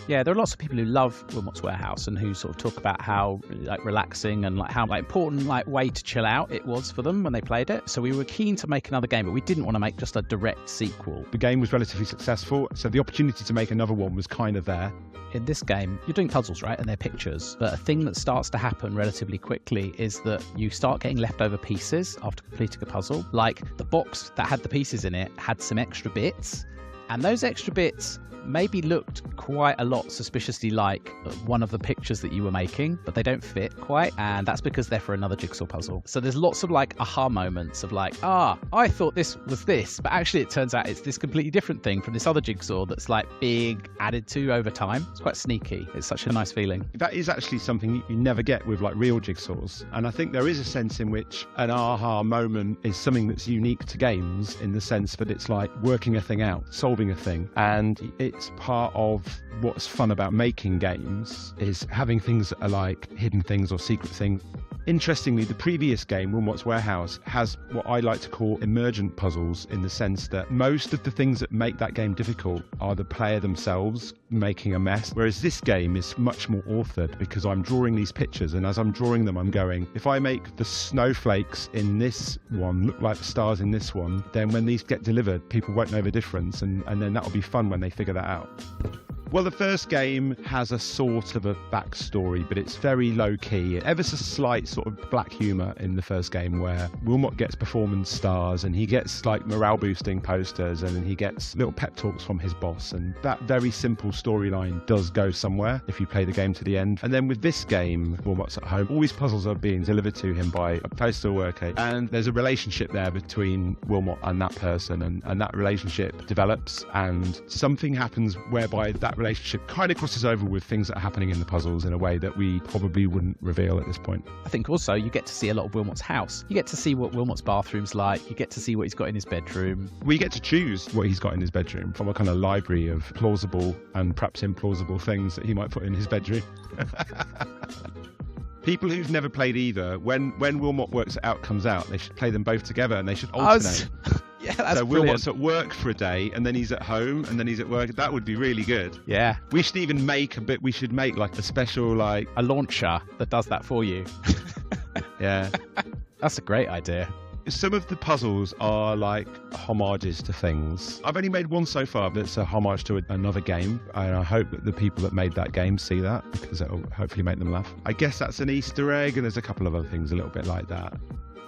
Yeah, there are lots of people who love Wilmot's Warehouse and who sort of talk about how like relaxing and like how like important like way to chill out it was for them when they played it. So we were keen to make another game, but we didn't want to make just a direct sequel. The game was relatively successful, so the opportunity to make another one was kind of there. In this game, you're doing puzzles, right? And they're pictures. But a thing that starts to happen relatively quickly is that you start getting leftover pieces after completing a puzzle. Like the box that had the pieces in it had some extra bits, and those extra bits maybe looked quite a lot suspiciously like one of the pictures that you were making, but they don't fit quite, and that's because they're for another jigsaw puzzle. So there's lots of like aha moments of like, I thought this was this, but actually it turns out it's this completely different thing from this other jigsaw that's like big added to over time. It's quite sneaky. It's such a nice feeling. That is actually something you never get with like real jigsaws, and I think there is a sense in which an aha moment is something that's unique to games, in the sense that it's like working a thing out, solving a thing, and it's part of what's fun about making games, is having things that are like hidden things or secret things. Interestingly, the previous game, Wilmot's Warehouse, has what I like to call emergent puzzles, in the sense that most of the things that make that game difficult are the player themselves making a mess, whereas this game is much more authored, because I'm drawing these pictures, and as I'm drawing them I'm going, if I make the snowflakes in this one look like the stars in this one, then when these get delivered people won't know the difference, and then that'll be fun when they figure that out. Well, the first game has a sort of a backstory, but it's very low-key. Ever so slight sort of black humour in the first game, where Wilmot gets performance stars, and he gets like morale-boosting posters, and then he gets little pep talks from his boss, and that very simple storyline does go somewhere if you play the game to the end. And then with this game, Wilmot's at home, all these puzzles are being delivered to him by a postal worker, and there's a relationship there between Wilmot and that person, and that relationship develops, and something happens whereby that relationship kind of crosses over with things that are happening in the puzzles in a way that we probably wouldn't reveal at this point. I think also you get to see a lot of Wilmot's house. You get to see what Wilmot's bathroom's like. You get to see what he's got in his bedroom. We get to choose what he's got in his bedroom from a kind of library of plausible and perhaps implausible things that he might put in his bedroom. People who've never played either, when Wilmot Works It Out comes out, they should play them both together, and they should alternate. Yeah, that's so brilliant. Wilmot's at work for a day, and then he's at home, and then he's at work. That would be really good. Yeah. We should even make we should make like a special, like a launcher that does that for you. Yeah. That's a great idea. Some of the puzzles are like homages to things. I've only made one so far that's a homage to another game, and I hope that the people that made that game see that, because it'll hopefully make them laugh. I guess that's an Easter egg, and there's a couple of other things a little bit like that.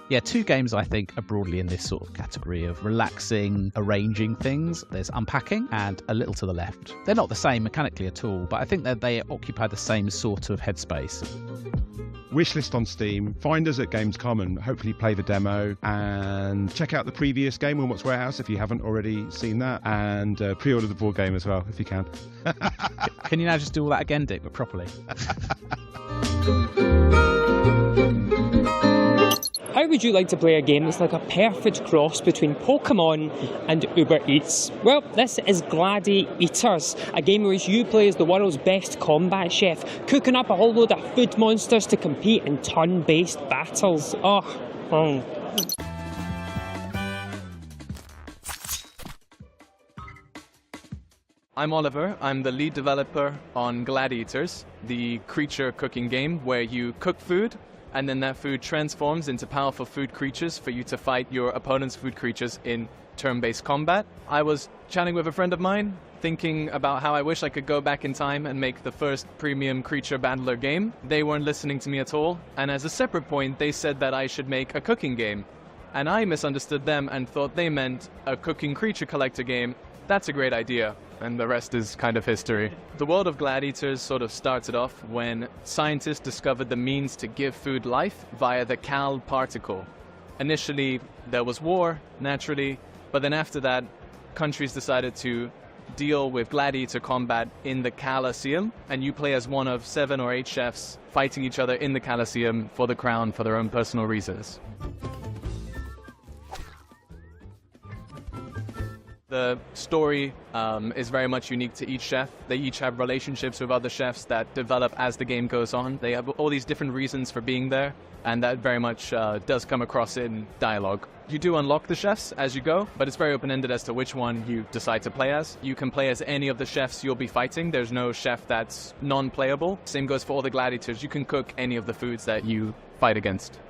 Yeah, two games I think are broadly in this sort of category of relaxing, arranging things. There's Unpacking and A Little to the Left. They're not the same mechanically at all, but I think that they occupy the same sort of headspace. Wishlist on Steam, find us at Gamescom and hopefully play the demo, and check out the previous game, Wilmot's Warehouse, if you haven't already seen that, and pre-order the board game as well, if you can. Can you now just do all that again, Dick, but properly? How would you like to play a game that's like a perfect cross between Pokemon and Uber Eats? Well, this is Gladiators, a game in which you play as the world's best combat chef, cooking up a whole load of food monsters to compete in turn-based battles. I'm Oliver. I'm the lead developer on Gladiators, the creature cooking game where you cook food and then that food transforms into powerful food creatures for you to fight your opponent's food creatures in turn-based combat. I was chatting with a friend of mine, thinking about how I wish I could go back in time and make the first premium creature battler game. They weren't listening to me at all, and as a separate point, they said that I should make a cooking game. And I misunderstood them and thought they meant a cooking creature collector game. That's a great idea, and the rest is kind of history. The world of Gladiators sort of started off when scientists discovered the means to give food life via the Cal particle. Initially, there was war, naturally, but then after that, countries decided to deal with gladiator combat in the Colosseum, and you play as one of 7 or 8 chefs fighting each other in the Colosseum for the crown for their own personal reasons. The story is very much unique to each chef. They each have relationships with other chefs that develop as the game goes on. They have all these different reasons for being there, and that very much does come across in dialogue. You do unlock the chefs as you go, but it's very open-ended as to which one you decide to play as. You can play as any of the chefs you'll be fighting. There's no chef that's non-playable. Same goes for all the gladiators. You can cook any of the foods that you fight against.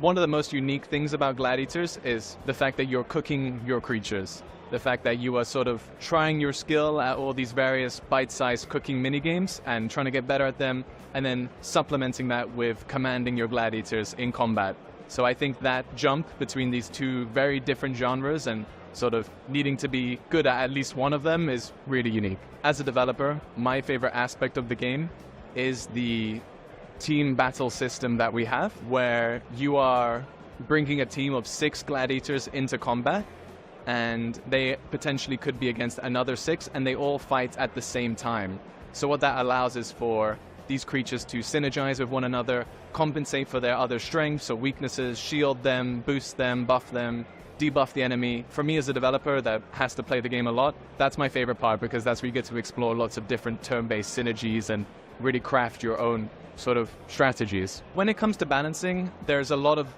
One of the most unique things about Gladiators is the fact that you're cooking your creatures. The fact that you are sort of trying your skill at all these various bite-sized cooking minigames and trying to get better at them, and then supplementing that with commanding your gladiators in combat. So I think that jump between these two very different genres and sort of needing to be good at least one of them is really unique. As a developer, my favorite aspect of the game is the team battle system that we have, where you are bringing a team of 6 gladiators into combat, and they potentially could be against another 6, and they all fight at the same time. So what that allows is for these creatures to synergize with one another, compensate for their other strengths or weaknesses, shield them, boost them, buff them, debuff the enemy. For me as a developer that has to play the game a lot, that's my favorite part, because that's where you get to explore lots of different turn-based synergies and really craft your own sort of strategies. When it comes to balancing, there's a lot of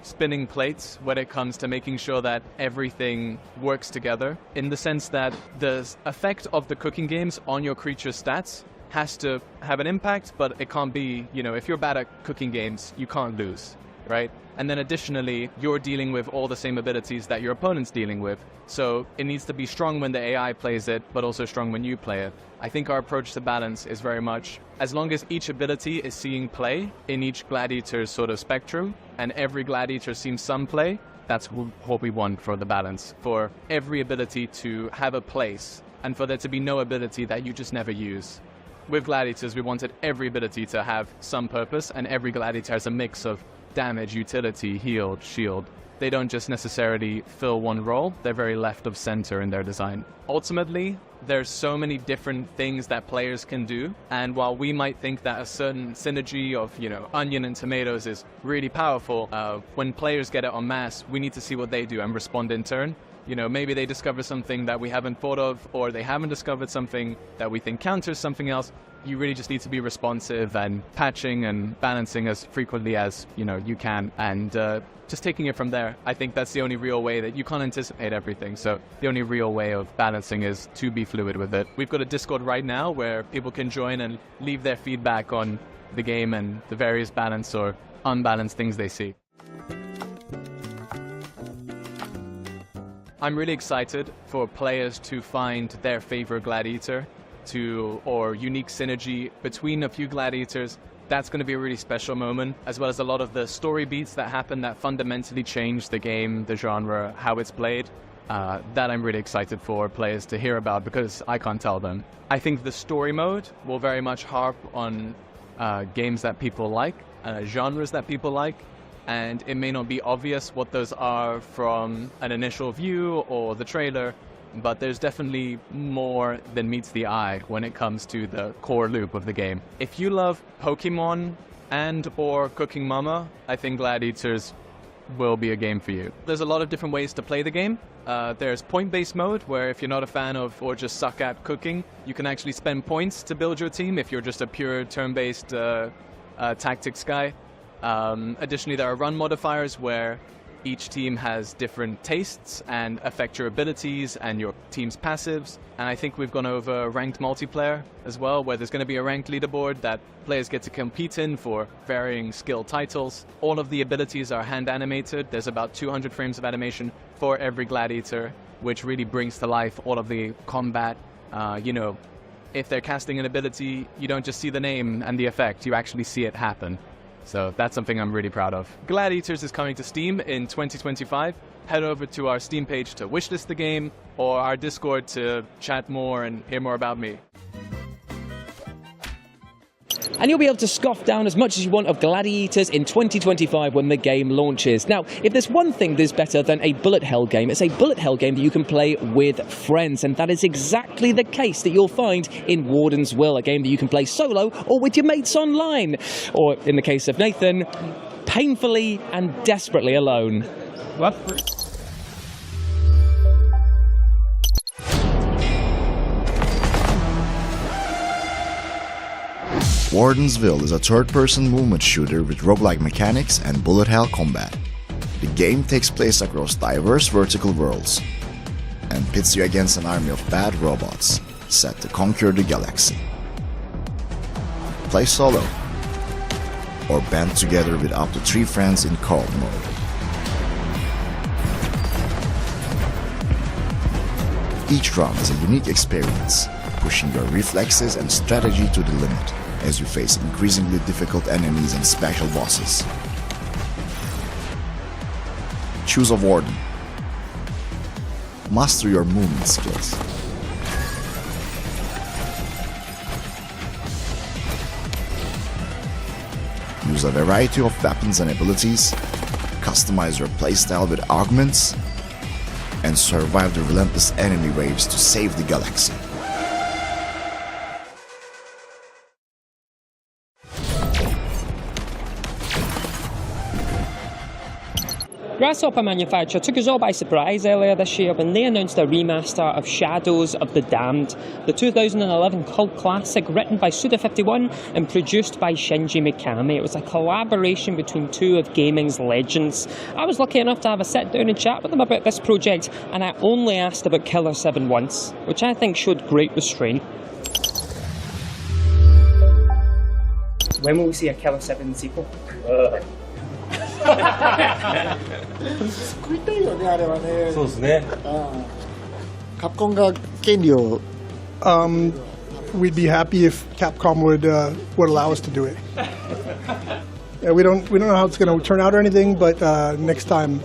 spinning plates when it comes to making sure that everything works together, in the sense that the effect of the cooking games on your creature's stats has to have an impact, but it can't be, if you're bad at cooking games, you can't lose, right? And then additionally, you're dealing with all the same abilities that your opponent's dealing with. So it needs to be strong when the AI plays it, but also strong when you play it. I think our approach to balance is very much, as long as each ability is seeing play in each gladiator's sort of spectrum, and every gladiator sees some play, that's what we want for the balance. For every ability to have a place, and for there to be no ability that you just never use. With gladiators, we wanted every ability to have some purpose, and every gladiator has a mix of damage, utility, healed, shield. They don't just necessarily fill one role, they're very left of center in their design. Ultimately, there's so many different things that players can do, and while we might think that a certain synergy of, onion and tomatoes is really powerful, when players get it en masse, we need to see what they do and respond in turn. Maybe they discover something that we haven't thought of, or they haven't discovered something that we think counters something else. You really just need to be responsive and patching and balancing as frequently as you can, and just taking it from there. I think that's the only real way. That you can't anticipate everything, so the only real way of balancing is to be fluid with it. We've got a Discord right now where people can join and leave their feedback on the game and the various balanced or unbalanced things they see. I'm really excited for players to find their favorite gladiator or unique synergy between a few gladiators. That's going to be a really special moment, as well as a lot of the story beats that happen that fundamentally change the game, the genre, how it's played. That I'm really excited for players to hear about, because I can't tell them. I think the story mode will very much harp on games that people like, genres that people like, and it may not be obvious what those are from an initial view or the trailer, but there's definitely more than meets the eye when it comes to the core loop of the game. If you love Pokemon and or Cooking Mama, I think Gladiators will be a game for you. There's a lot of different ways to play the game. There's point-based mode, where if you're not a fan of or just suck at cooking, you can actually spend points to build your team if you're just a pure turn-based tactics guy. Additionally, there are run modifiers where each team has different tastes and affect your abilities and your team's passives. And I think we've gone over ranked multiplayer as well, where there's going to be a ranked leaderboard that players get to compete in for varying skill titles. All of the abilities are hand animated. There's about 200 frames of animation for every gladiator, which really brings to life all of the combat. You know, if they're casting an ability, you don't just see the name and the effect, you actually see it happen. So that's something I'm really proud of. Gladiators is coming to Steam in 2025. Head over to our Steam page to wishlist the game, or our Discord to chat more and hear more about me. And you'll be able to scoff down as much as you want of Gladiators in 2025 when the game launches. Now, if there's one thing that's better than a bullet hell game, it's a bullet hell game that you can play with friends. And that is exactly the case that you'll find in Wardensville, a game that you can play solo or with your mates online. Or, in the case of Nathan, painfully and desperately alone. What? Wardensville is a third-person movement shooter with roguelike mechanics and bullet hell combat. The game takes place across diverse vertical worlds and pits you against an army of bad robots set to conquer the galaxy. Play solo or band together with up to 3 friends in co-op mode. Each round is a unique experience, pushing your reflexes and strategy to the limit as you face increasingly difficult enemies and special bosses. Choose a warden. Master your movement skills. Use a variety of weapons and abilities, customize your playstyle with augments, and survive the relentless enemy waves to save the galaxy. Grasshopper Manufacture took us all by surprise earlier this year when they announced a remaster of Shadows of the Damned, the 2011 cult classic written by Suda51 and produced by Shinji Mikami. It was a collaboration between two of gaming's legends. I was lucky enough to have a sit down and chat with them about this project, and I only asked about Killer 7 once, which I think showed great restraint. When will we see a Killer 7 sequel? 作りたいよね、あれはね。そうですね。カプコンが権利を。We'd be happy if Capcom would allow us to do it. Yeah, we don't know how it's going to turn out or anything, but next time,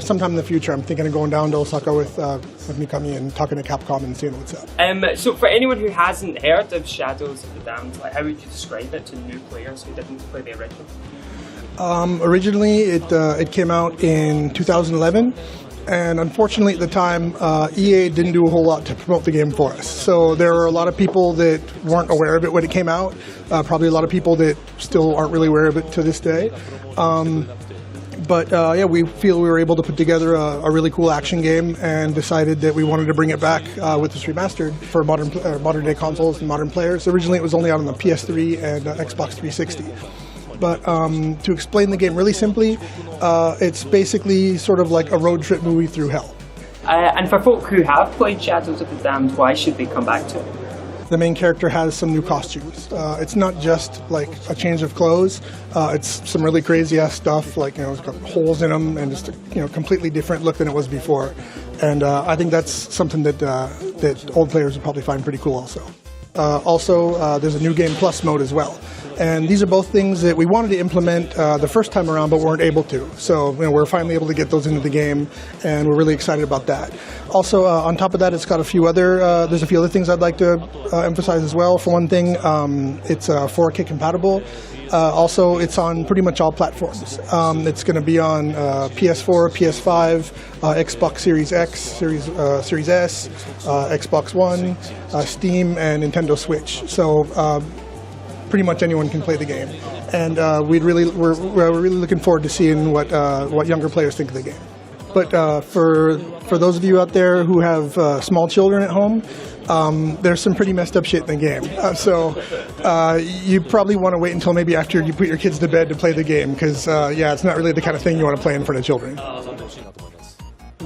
sometime in the future, I'm thinking of going down to Osaka with Mikami and talking to Capcom and seeing what's up. So for anyone who hasn't heard of Shadows of the Damned, like, how would you describe it to new players who didn't play the original? Originally, it came out in 2011, and unfortunately at the time, EA didn't do a whole lot to promote the game for us. So there were a lot of people that weren't aware of it when it came out, probably a lot of people that still aren't really aware of it to this day. But yeah, we feel we were able to put together a really cool action game and decided that we wanted to bring it back with this remastered for modern day consoles and modern players. Originally it was only out on the PS3 and Xbox 360. But to explain the game really simply, it's basically sort of like a road trip movie through hell. And for folk who have played Shadows of the Damned, why should they come back to it? The main character has some new costumes. It's not just like a change of clothes. It's some really crazy ass stuff, like, it's got holes in them and just a completely different look than it was before. And I think that's something that old players would probably find pretty cool also. Also, there's a New Game Plus mode as well. And these are both things that we wanted to implement the first time around, but weren't able to. So we're finally able to get those into the game, and we're really excited about that. Also, on top of that, it's got there's a few other things I'd like to emphasize as well. For one thing, it's 4K compatible. Also, it's on pretty much all platforms. It's going to be on PS4, PS5, Xbox Series X, Series S, Xbox One, Steam, and Nintendo Switch. So pretty much anyone can play the game, and we're really looking forward to seeing what younger players think of the game. But for those of you out there who have small children at home, there's some pretty messed up shit in the game. So you probably want to wait until maybe after you put your kids to bed to play the game, because yeah, it's not really the kind of thing you want to play in front of children.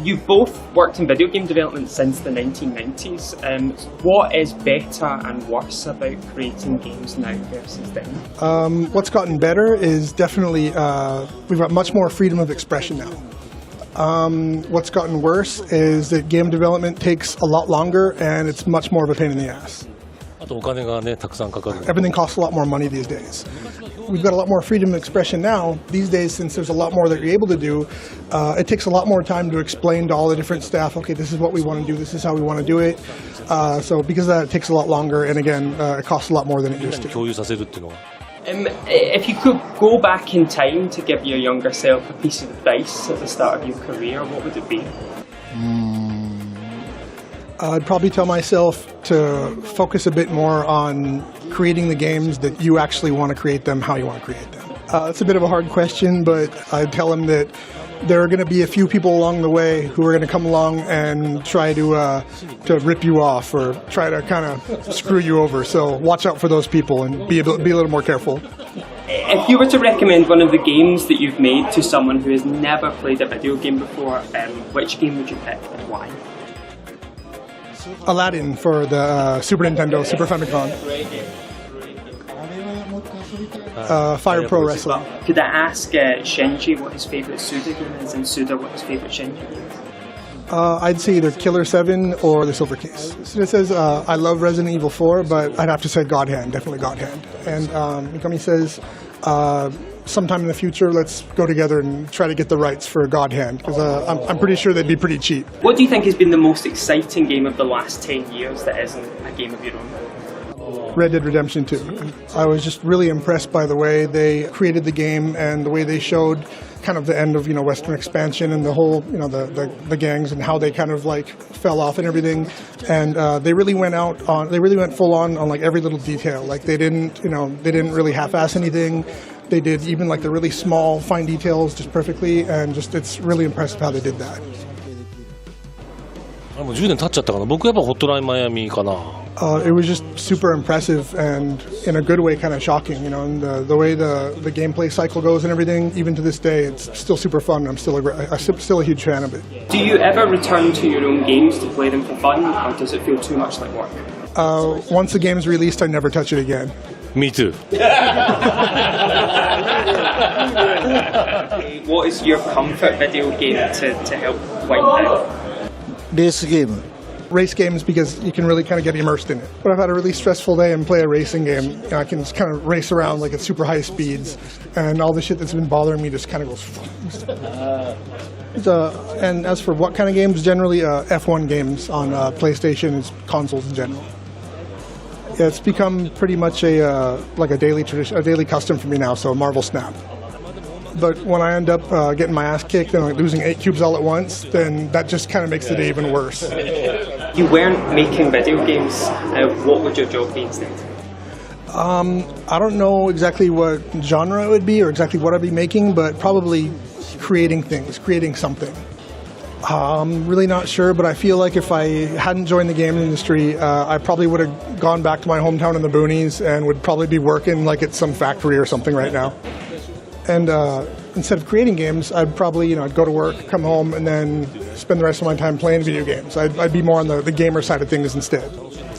You've both worked in video game development since the 1990s. What is better and worse about creating games now versus then? What's gotten better is definitely we've got much more freedom of expression now. What's gotten worse is that game development takes a lot longer and it's much more of a pain in the ass. Everything costs a lot more money these days. We've got a lot more freedom of expression now. These days, since there's a lot more that you're able to do, it takes a lot more time to explain to all the different staff, okay, this is what we want to do, this is how we want to do it. So because of that, it takes a lot longer, and again, it costs a lot more than it used to. If you could go back in time to give your younger self a piece of advice at the start of your career, what would it be? I'd probably tell myself to focus a bit more on creating the games that you actually want to create them, how you want to create them. It's a bit of a hard question, but I'd tell him that there are going to be a few people along the way who are going to come along and try to rip you off or try to kind of screw you over. So watch out for those people and be a little more careful. If you were to recommend one of the games that you've made to someone who has never played a video game before, which game would you pick and why? Aladdin for the Super Nintendo, Super Famicom. Fire Pro Wrestling. Could I ask Shinji what his favourite Suda game is and Suda what his favourite Shinji game is? I'd say either Killer 7 or The Silver Case. So it says, I love Resident Evil 4, but I'd have to say God Hand, definitely God Hand. And Mikami says, sometime in the future, let's go together and try to get the rights for God Hand, because I'm pretty sure they'd be pretty cheap. What do you think has been the most exciting game of the last 10 years that isn't a game of your own? Red Dead Redemption 2. I was just really impressed by the way they created the game and the way they showed kind of the end of, Western expansion and the whole, the gangs and how they kind of like fell off and everything. And they really went full on like every little detail. Like they didn't really half-ass anything. They did even like the really small, fine details just perfectly, and just it's really impressive how they did that. もう10年経っちゃったかな。僕やっぱホットラインマイアミかな。It was just super impressive and in a good way kind of shocking, and the way the gameplay cycle goes and everything, even to this day, it's still super fun. I'm still a huge fan of it. Do you ever return to your own games to play them for fun, or does it feel too much like work? Once the game's released, I never touch it again. Me too. What is your comfort video game to help wind down? Race games, because you can really kind of get immersed in it. When I've had a really stressful day and play a racing game, I can just kind of race around like at super high speeds, and all the shit that's been bothering me just kind of goes. And as for what kind of games, generally F1 games on PlayStation and consoles in general. Yeah, it's become pretty much a daily tradition, a daily custom for me now. So Marvel Snap. But when I end up getting my ass kicked and like losing 8 cubes all at once, then that just kind of makes the day even worse. You weren't making video games. What would your job be instead? I don't know exactly what genre it would be or exactly what I'd be making, but probably creating things, creating something. I'm really not sure, but I feel like if I hadn't joined the game industry, I probably would have gone back to my hometown in the boonies and would probably be working like at some factory or something right now. And instead of creating games, I'd probably, I'd go to work, come home, and then spend the rest of my time playing video games. I'd be more on the gamer side of things instead.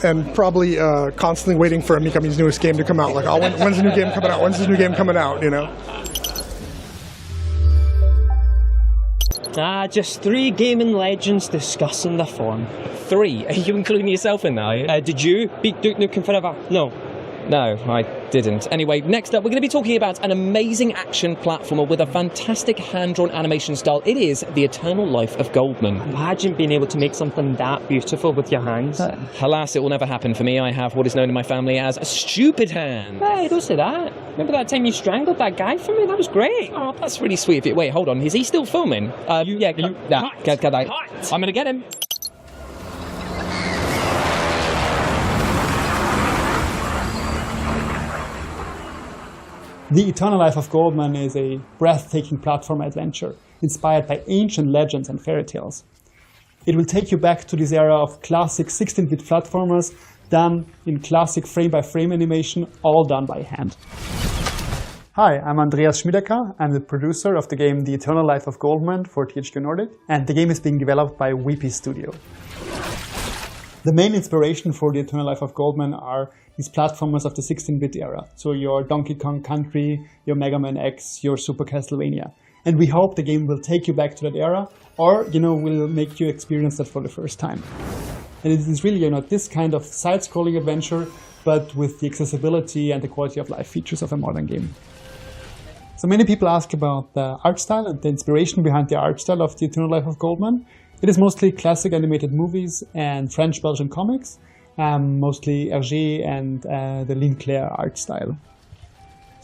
And probably constantly waiting for Mikami's newest game to come out. Like, when's the new game coming out? When's the new game coming out, Just 3 gaming legends discussing the form. 3? Are you including yourself in that? Did you beat Duke Nukem Forever? No. No, I didn't. Anyway, next up, we're going to be talking about an amazing action platformer with a fantastic hand-drawn animation style. It is The Eternal Life of Goldman. Imagine being able to make something that beautiful with your hands. Alas, it will never happen for me. I have what is known in my family as a stupid hand. Hey, don't say that. Remember that time you strangled that guy for me? That was great. Oh, that's really sweet of you. Wait, hold on. Is he still filming? I'm going to get him. The Eternal Life of Goldman is a breathtaking platform adventure inspired by ancient legends and fairy tales. It will take you back to this era of classic 16-bit platformers done in classic frame-by-frame animation, all done by hand. Hi, I'm Andreas Schmiedecker. I'm the producer of the game The Eternal Life of Goldman for THQ Nordic, and the game is being developed by Weepy Studio. The main inspiration for The Eternal Life of Goldman are these platformers of the 16-bit era. So your Donkey Kong Country, your Mega Man X, your Super Castlevania. And we hope the game will take you back to that era, or, will make you experience that for the first time. And it is really, this kind of side-scrolling adventure, but with the accessibility and the quality of life features of a modern game. So many people ask about the art style and the inspiration behind the art style of The Eternal Life of Goldman. It is mostly classic animated movies and French-Belgian comics, mostly Hergé and the Linclair art style.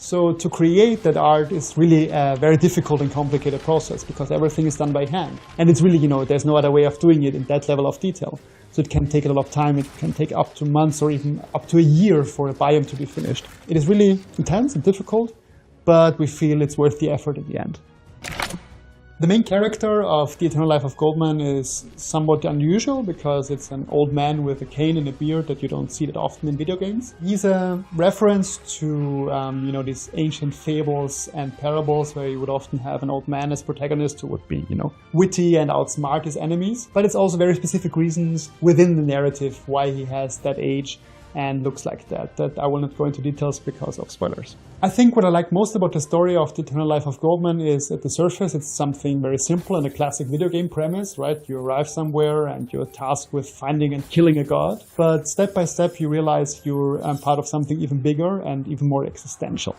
So to create that art is really a very difficult and complicated process because everything is done by hand. And it's really, there's no other way of doing it in that level of detail. So it can take a lot of time, it can take up to months or even up to a year for a biome to be finished. It is really intense and difficult, but we feel it's worth the effort in the end. The main character of The Eternal Life of Goldman is somewhat unusual because it's an old man with a cane and a beard that you don't see that often in video games. He's a reference to these ancient fables and parables where you would often have an old man as protagonist who would be, witty and outsmart his enemies. But it's also very specific reasons within the narrative why he has that age and looks like that I will not go into details because of spoilers. I think what I like most about the story of The Eternal Life of Goldman is at the surface it's something very simple and a classic video game premise, right? You arrive somewhere and you're tasked with finding and killing a god. But step by step you realize you're part of something even bigger and even more existential.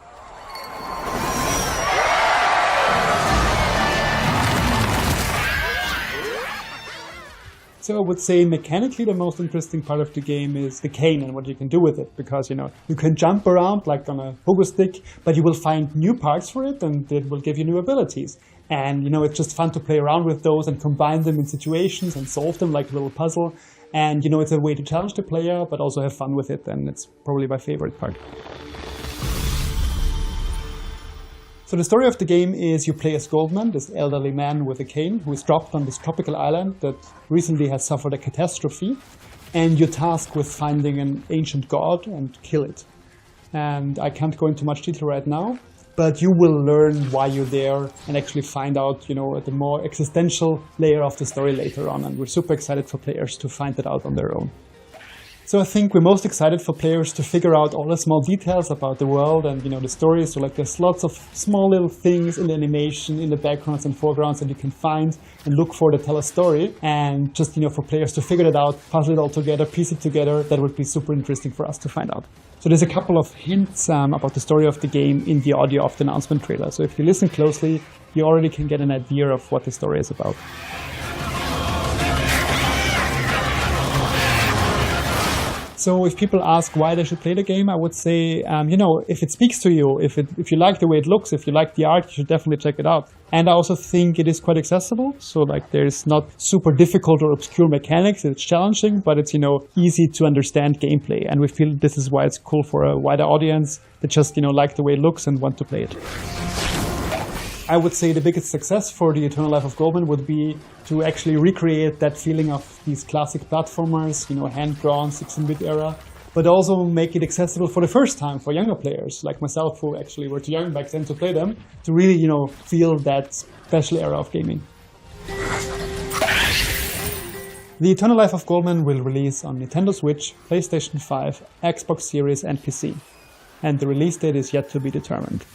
So I would say mechanically the most interesting part of the game is the cane and what you can do with it. Because, you can jump around like on a pogo stick, but you will find new parts for it and it will give you new abilities. And, it's just fun to play around with those and combine them in situations and solve them like a little puzzle. And, it's a way to challenge the player, but also have fun with it. And it's probably my favorite part. So the story of the game is you play as Goldman, this elderly man with a cane who is dropped on this tropical island that recently has suffered a catastrophe. And you're tasked with finding an ancient god and kill it. And I can't go into much detail right now, but you will learn why you're there and actually find out, the more existential layer of the story later on. And we're super excited for players to find that out on their own. So I think we're most excited for players to figure out all the small details about the world and, the story. So there's lots of small little things in the animation, in the backgrounds and foregrounds that you can find and look for that tell a story. And just, for players to figure it out, puzzle it all together, piece it together, that would be super interesting for us to find out. So there's a couple of hints about the story of the game in the audio of the announcement trailer. So if you listen closely, you already can get an idea of what the story is about. So if people ask why they should play the game, I would say, if it speaks to you, if you like the way it looks, if you like the art, you should definitely check it out. And I also think it is quite accessible. So there's not super difficult or obscure mechanics. It's challenging, but it's, easy to understand gameplay. And we feel this is why it's cool for a wider audience that just, like the way it looks and want to play it. I would say the biggest success for The Eternal Life of Goldman would be to actually recreate that feeling of these classic platformers, hand-drawn 16-bit era, but also make it accessible for the first time for younger players like myself who actually were too young back then to play them, to really, feel that special era of gaming. The Eternal Life of Goldman will release on Nintendo Switch, PlayStation 5, Xbox Series and PC. And the release date is yet to be determined.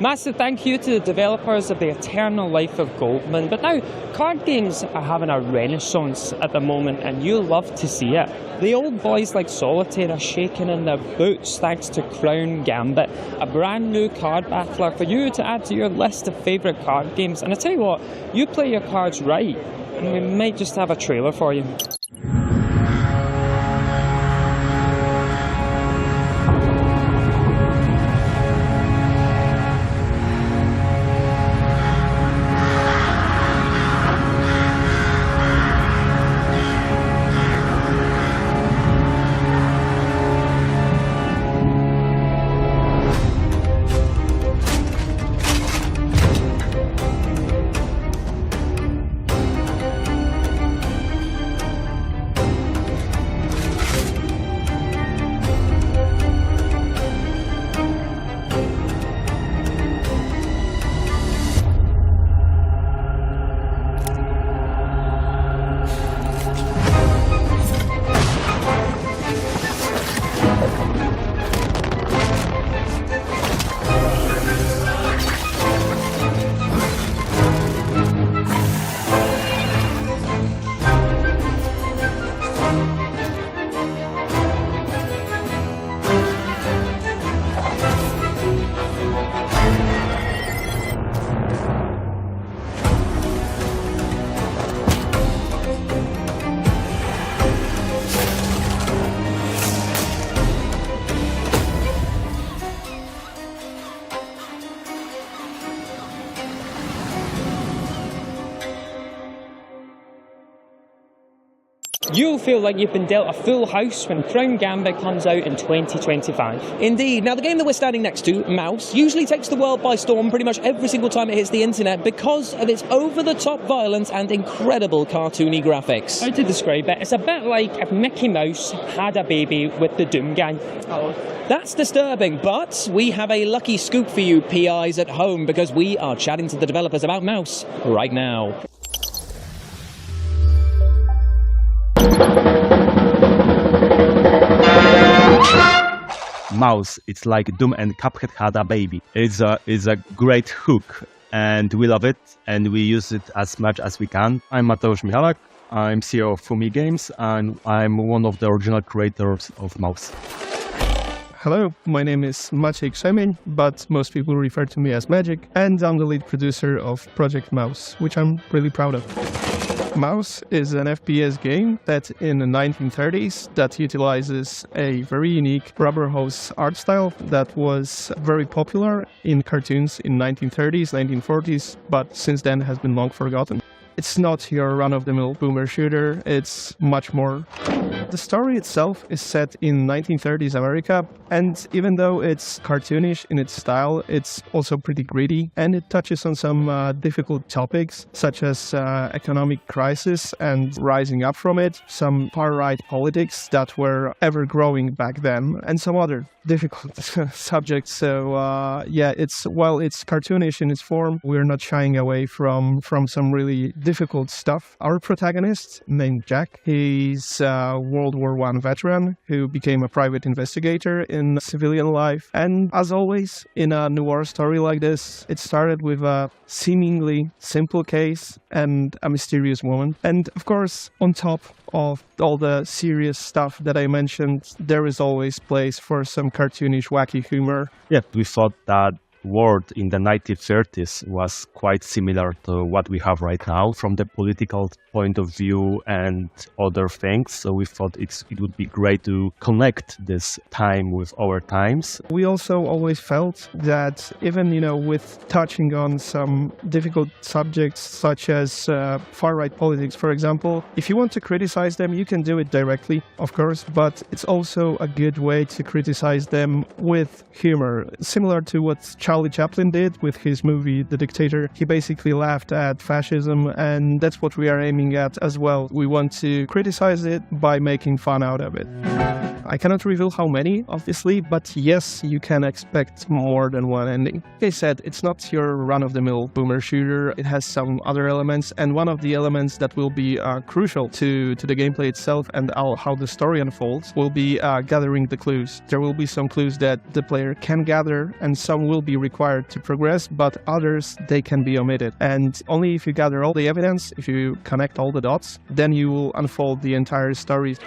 Massive thank you to the developers of The Eternal Life of Goldman. But now, card games are having a renaissance at the moment, and you'll love to see it. The old boys like Solitaire are shaking in their boots thanks to Crown Gambit, a brand new card battler for you to add to your list of favourite card games. And I tell you what, you play your cards right, and we might just have a trailer for you. You'll feel like you've been dealt a full house when Crown Gambit comes out in 2025. Indeed. Now, the game that we're standing next to, Mouse, usually takes the world by storm pretty much every single time it hits the internet because of its over-the-top violence and incredible cartoony graphics. How to describe it? It's a bit like if Mickey Mouse had a baby with the Doom Gang. That's disturbing, but we have a lucky scoop for you PIs at home because we are chatting to the developers about Mouse right now. Mouse, it's like Doom and Cuphead had a baby. It's a great hook, and we love it, and we use it as much as we can. I'm Mateusz Michalak, I'm CEO of Fumi Games, and I'm one of the original creators of Mouse. Hello, my name is Maciej Krzemień, but most people refer to me as Magic, and I'm the lead producer of Project Mouse, which I'm really proud of. Mouse is an FPS game set in the 1930s that utilizes a very unique rubber hose art style that was very popular in cartoons in 1930s, 1940s, but since then has been long forgotten. It's not your run-of-the-mill boomer shooter, it's much more. The story itself is set in 1930s America, and even though it's cartoonish in its style, it's also pretty gritty, and it touches on some difficult topics, such as economic crisis and rising up from it, some far-right politics that were ever-growing back then, and some other difficult subjects. So while it's cartoonish in its form, we're not shying away from some really difficult stuff. Our protagonist, named Jack, he's a World War I veteran who became a private investigator in civilian life. And as always, in a noir story like this, it started with a seemingly simple case and a mysterious woman. And of course, on top of all the serious stuff that I mentioned, there is always place for some cartoonish, wacky humor. Yeah, we thought that world in the 1930s was quite similar to what we have right now from the political point of view and other things. So we thought it would be great to connect this time with our times. We also always felt that even, with touching on some difficult subjects such as far-right politics, for example, if you want to criticize them, you can do it directly, of course, but it's also a good way to criticize them with humor, similar to what Charlie Chaplin did with his movie The Dictator. He basically laughed at fascism, and that's what we are aiming at as well. We want to criticize it by making fun out of it. I cannot reveal how many, obviously, but yes, you can expect more than one ending. Like I said, it's not your run-of-the-mill boomer shooter. It has some other elements, and one of the elements that will be crucial to the gameplay itself and how the story unfolds will be gathering the clues. There will be some clues that the player can gather, and some will be required to progress, but others, they can be omitted. And only if you gather all the evidence, if you connect all the dots, then you will unfold the entire story.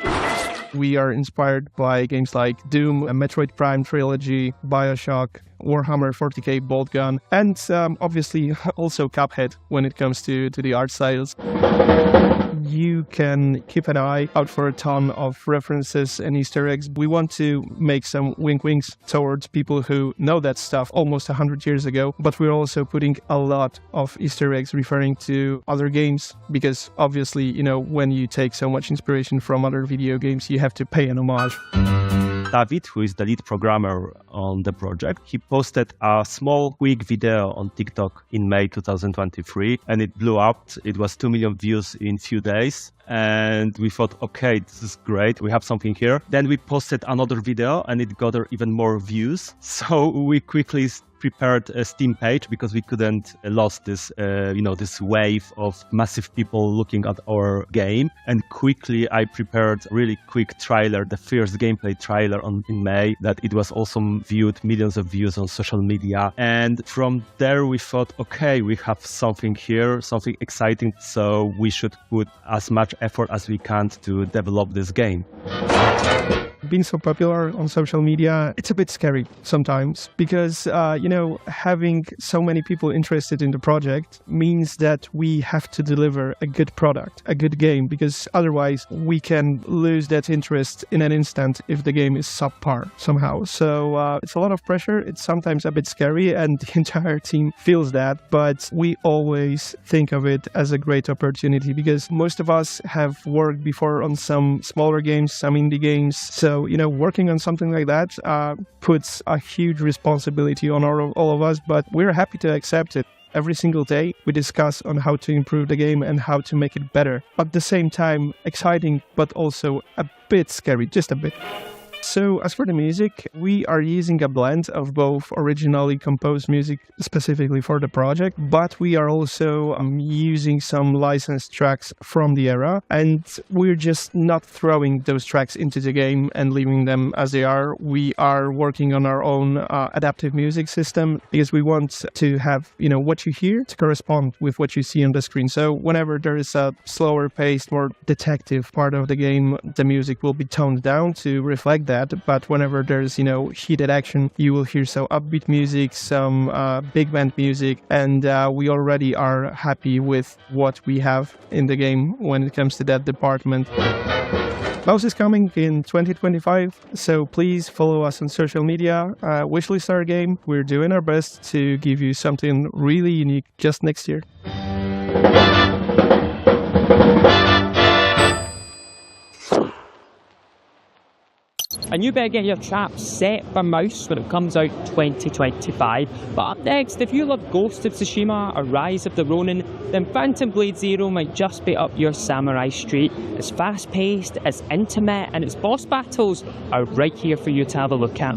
We are inspired by games like Doom, a Metroid Prime trilogy, Bioshock, Warhammer 40k Bolt Gun, and obviously also Cuphead when it comes to the art styles. You can keep an eye out for a ton of references and Easter eggs. We want to make some wink-winks towards people who know that stuff almost 100 years ago, but we're also putting a lot of Easter eggs referring to other games, because obviously, when you take so much inspiration from other video games, you have to pay an homage. David, who is the lead programmer on the project, he posted a small, quick video on TikTok in May 2023, and it blew up. It was 2 million views in few days. And we thought, okay, this is great. We have something here. Then we posted another video and it got even more views. So we quickly prepared a Steam page because we couldn't lose this, this wave of massive people looking at our game. And quickly I prepared a really quick trailer, the first gameplay trailer in May, that it was also viewed, millions of views on social media. And from there we thought, okay, we have something here, something exciting. So we should put as much effort as we can to develop this game. Being so popular on social media, it's a bit scary sometimes because, having so many people interested in the project means that we have to deliver a good product, a good game, because otherwise we can lose that interest in an instant if the game is subpar somehow. So it's a lot of pressure. It's sometimes a bit scary and the entire team feels that, but we always think of it as a great opportunity because most of us have worked before on some smaller games, some indie games. So, working on something like that puts a huge responsibility on all of us, but we're happy to accept it. Every single day, we discuss on how to improve the game and how to make it better. At the same time, exciting, but also a bit scary, just a bit. So as for the music, we are using a blend of both originally composed music specifically for the project, but we are also using some licensed tracks from the era, and we're just not throwing those tracks into the game and leaving them as they are. We are working on our own adaptive music system because we want to have, what you hear to correspond with what you see on the screen. So whenever there is a slower paced, more detective part of the game, the music will be toned down to reflect that. But whenever there's, heated action, you will hear some upbeat music, some big band music, and we already are happy with what we have in the game when it comes to that department. Mouse is coming in 2025, so please follow us on social media, wishlist our game. We're doing our best to give you something really unique just next year. And you better get your traps set for Mouse when it comes out 2025. But up next, if you love Ghost of Tsushima or Rise of the Ronin, then Phantom Blade Zero might just be up your samurai street. It's fast-paced, it's intimate, and its boss battles are right here for you to have a look at.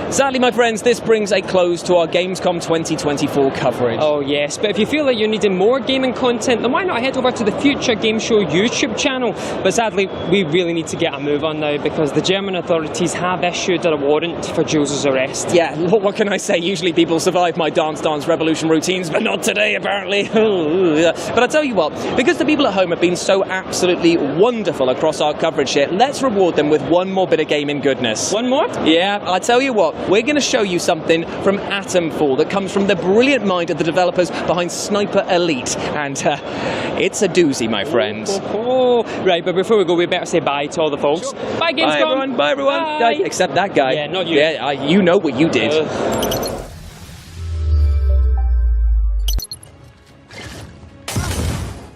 Sadly, my friends, this brings a close to our Gamescom 2024 coverage. Oh yes, but if you feel like you're needing more gaming content, then why not head over to the Future Game Show YouTube channel? But sadly, we really need to get a move on now because the German authorities have issued a warrant for Jules' arrest. Yeah, what can I say? Usually people survive my Dance Revolution routines, but not today, apparently. But I tell you what, because the people at home have been so absolutely wonderful across our coverage here, let's reward them with one more bit of gaming goodness. One more? Yeah, I tell you what, we're going to show you something from Atomfall that comes from the brilliant mind of the developers behind Sniper Elite. And it's a doozy, my friends. Right, but before we go, we better say bye to all the folks. Bye, Gamescom. Bye, everyone. Bye, everyone. Bye. Except that guy. Yeah, not you. Yeah, you know what you did.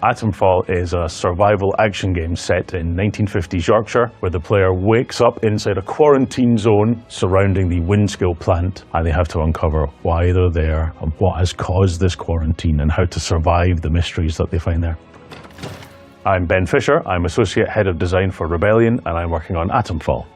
Atomfall is a survival action game set in 1950s Yorkshire, where the player wakes up inside a quarantine zone surrounding the Wardensville plant, and they have to uncover why they're there and what has caused this quarantine and how to survive the mysteries that they find there. I'm Ben Fisher, I'm Associate Head of Design for Rebellion, and I'm working on Atomfall.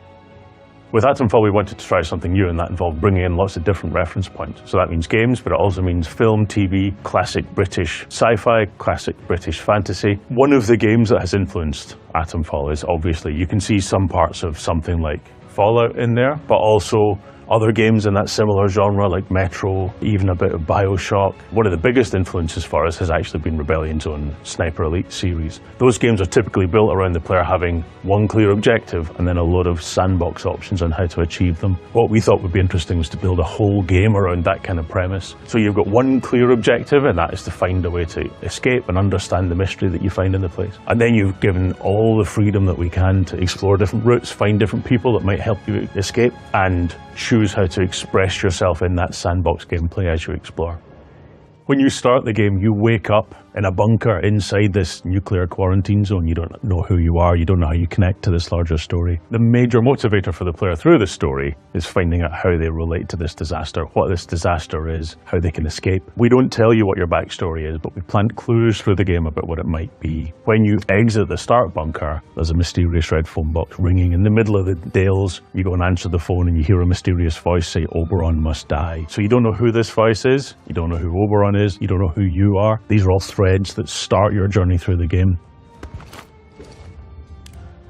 With Atomfall, we wanted to try something new, and that involved bringing in lots of different reference points. So that means games, but it also means film, TV, classic British sci-fi, classic British fantasy. One of the games that has influenced Atomfall is obviously, you can see some parts of something like Fallout in there, but also other games in that similar genre like Metro, even a bit of Bioshock. One of the biggest influences for us has actually been Rebellion's own Sniper Elite series. Those games are typically built around the player having one clear objective and then a load of sandbox options on how to achieve them. What we thought would be interesting was to build a whole game around that kind of premise. So you've got one clear objective, and that is to find a way to escape and understand the mystery that you find in the place. And then you've given all the freedom that we can to explore different routes, find different people that might help you escape, and choose how to express yourself in that sandbox gameplay as you explore. When you start the game, you wake up in a bunker inside this nuclear quarantine zone. You don't know who you are, you don't know how you connect to this larger story. The major motivator for the player through the story is finding out how they relate to this disaster, what this disaster is, how they can escape. We don't tell you what your backstory is, but we plant clues through the game about what it might be. When you exit the start bunker, there's a mysterious red phone box ringing in the middle of the dales. You go and answer the phone and you hear a mysterious voice say, "Oberon must die." So you don't know who this voice is, you don't know who Oberon is, you don't know who you are. These are all threads that start your journey through the game.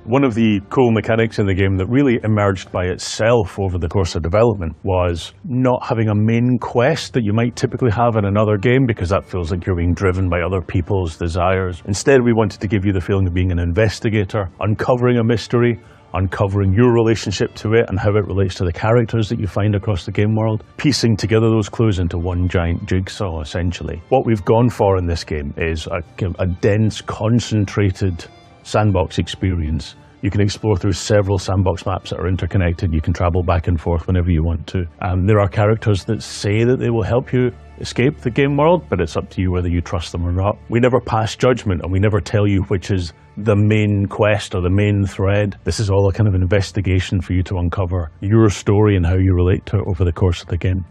One of the cool mechanics in the game that really emerged by itself over the course of development was not having a main quest that you might typically have in another game, because that feels like you're being driven by other people's desires. Instead, we wanted to give you the feeling of being an investigator, uncovering a mystery, uncovering your relationship to it and how it relates to the characters that you find across the game world, piecing together those clues into one giant jigsaw, essentially. What we've gone for in this game is a dense, concentrated sandbox experience. You can explore through several sandbox maps that are interconnected. You can travel back and forth whenever you want to. There are characters that say that they will help you escape the game world, but it's up to you whether you trust them or not. We never pass judgment, and we never tell you which is the main quest or the main thread. This is all a kind of investigation for you to uncover your story and how you relate to it over the course of the game.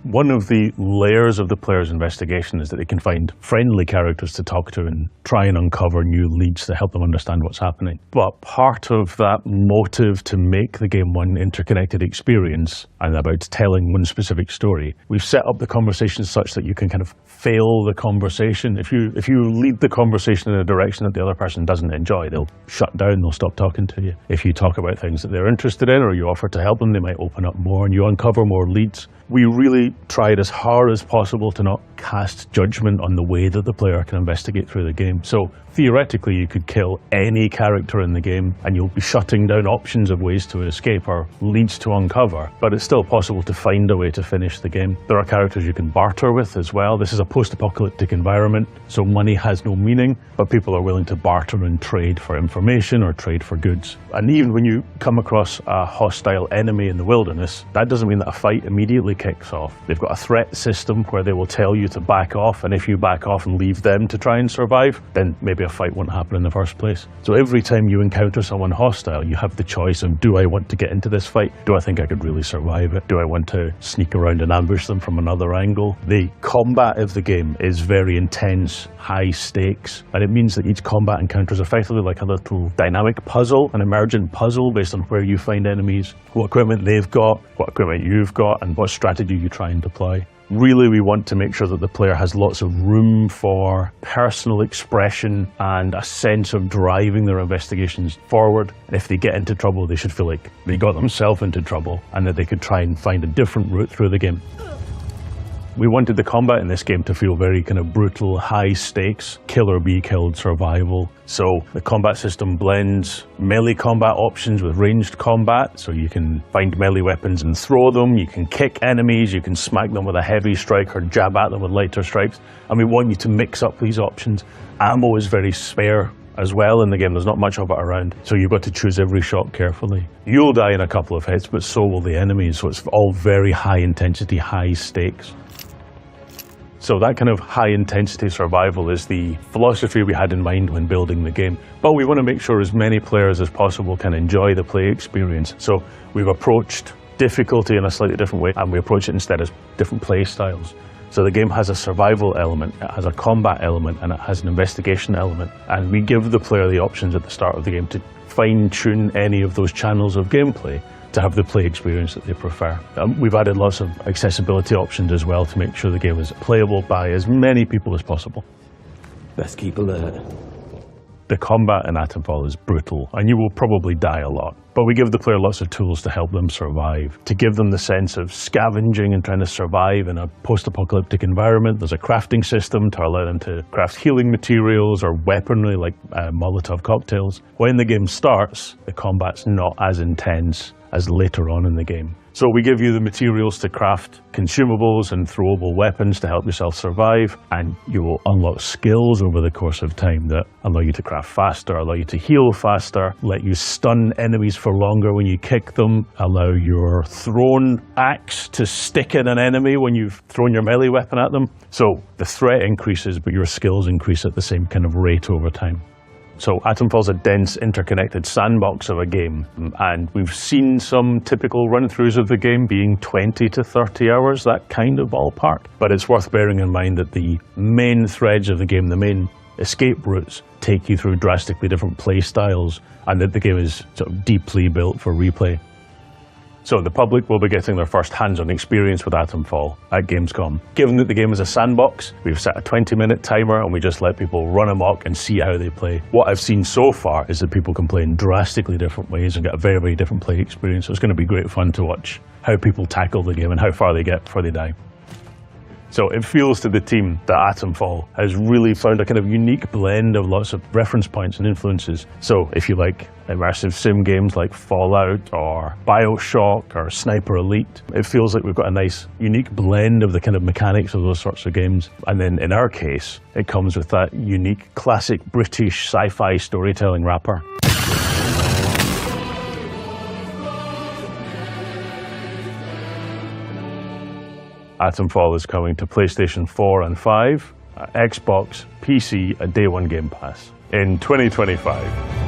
One of the layers of the player's investigation is that they can find friendly characters to talk to and try and uncover new leads to help them understand what's happening. But part of that motive to make the game one interconnected experience and about telling one specific story, we've set up the conversation such that you can kind of fail the conversation. If you lead the conversation in a direction that the other person doesn't enjoy, they'll shut down, they'll stop talking to you. If you talk about things that they're interested in or you offer to help them, they might open up more and you uncover more leads. We really tried as hard as possible to not cast judgment on the way that the player can investigate through the game. So theoretically, you could kill any character in the game and you'll be shutting down options of ways to escape or leads to uncover, but it's still possible to find a way to finish the game. There are characters you can barter with as well. This is a post-apocalyptic environment, so money has no meaning, but people are willing to barter and trade for information or trade for goods. And even when you come across a hostile enemy in the wilderness, that doesn't mean that a fight immediately kicks off. They've got a threat system where they will tell you to back off, and if you back off and leave them to try and survive, then maybe a fight won't happen in the first place. So every time you encounter someone hostile, you have the choice of, do I want to get into this fight? Do I think I could really survive it? Do I want to sneak around and ambush them from another angle? The combat of the game is very intense, high stakes, and it means that each combat encounter is effectively like a little dynamic puzzle, an emergent puzzle based on where you find enemies, what equipment they've got, what equipment you've got, and what strategy you try and deploy. Really, we want to make sure that the player has lots of room for personal expression and a sense of driving their investigations forward. And if they get into trouble, they should feel like they got themselves into trouble and that they could try and find a different route through the game. We wanted the combat in this game to feel very kind of brutal, high stakes, kill or be killed survival. So the combat system blends melee combat options with ranged combat, so you can find melee weapons and throw them, you can kick enemies, you can smack them with a heavy strike or jab at them with lighter strikes, and we want you to mix up these options. Ammo is very spare as well in the game, there's not much of it around, so you've got to choose every shot carefully. You'll die in a couple of hits, but so will the enemies, so it's all very high intensity, high stakes. So that kind of high-intensity survival is the philosophy we had in mind when building the game. But we want to make sure as many players as possible can enjoy the play experience. So we've approached difficulty in a slightly different way, and we approach it instead as different play styles. So the game has a survival element, it has a combat element, and it has an investigation element. And we give the player the options at the start of the game to fine-tune any of those channels of gameplay to have the play experience that they prefer. We've added lots of accessibility options as well to make sure the game is playable by as many people as possible. Best keep alert. The combat in Atomfall is brutal, and you will probably die a lot. But we give the player lots of tools to help them survive, to give them the sense of scavenging and trying to survive in a post-apocalyptic environment. There's a crafting system to allow them to craft healing materials or weaponry like Molotov cocktails. When the game starts, the combat's not as intense as later on in the game. So we give you the materials to craft consumables and throwable weapons to help yourself survive, and you will unlock skills over the course of time that allow you to craft faster, allow you to heal faster, let you stun enemies for longer when you kick them, allow your thrown axe to stick in an enemy when you've thrown your melee weapon at them. So the threat increases, but your skills increase at the same kind of rate over time. So Atomfall's a dense, interconnected sandbox of a game, and we've seen some typical run-throughs of the game being 20 to 30 hours, that kind of ballpark. But it's worth bearing in mind that the main threads of the game, the main escape routes, take you through drastically different play styles, and that the game is sort of deeply built for replay. So the public will be getting their first hands-on experience with Atomfall at Gamescom. Given that the game is a sandbox, we've set a 20-minute timer and we just let people run amok and see how they play. What I've seen so far is that people can play in drastically different ways and get a very, very different play experience. So it's going to be great fun to watch how people tackle the game and how far they get before they die. So it feels to the team that Atomfall has really found a kind of unique blend of lots of reference points and influences. So if you like immersive sim games like Fallout or BioShock or Sniper Elite, it feels like we've got a nice unique blend of the kind of mechanics of those sorts of games. And then in our case, it comes with that unique classic British sci-fi storytelling wrapper. Atomfall is coming to PlayStation 4 and 5, Xbox, PC, and Day 1 Game Pass in 2025.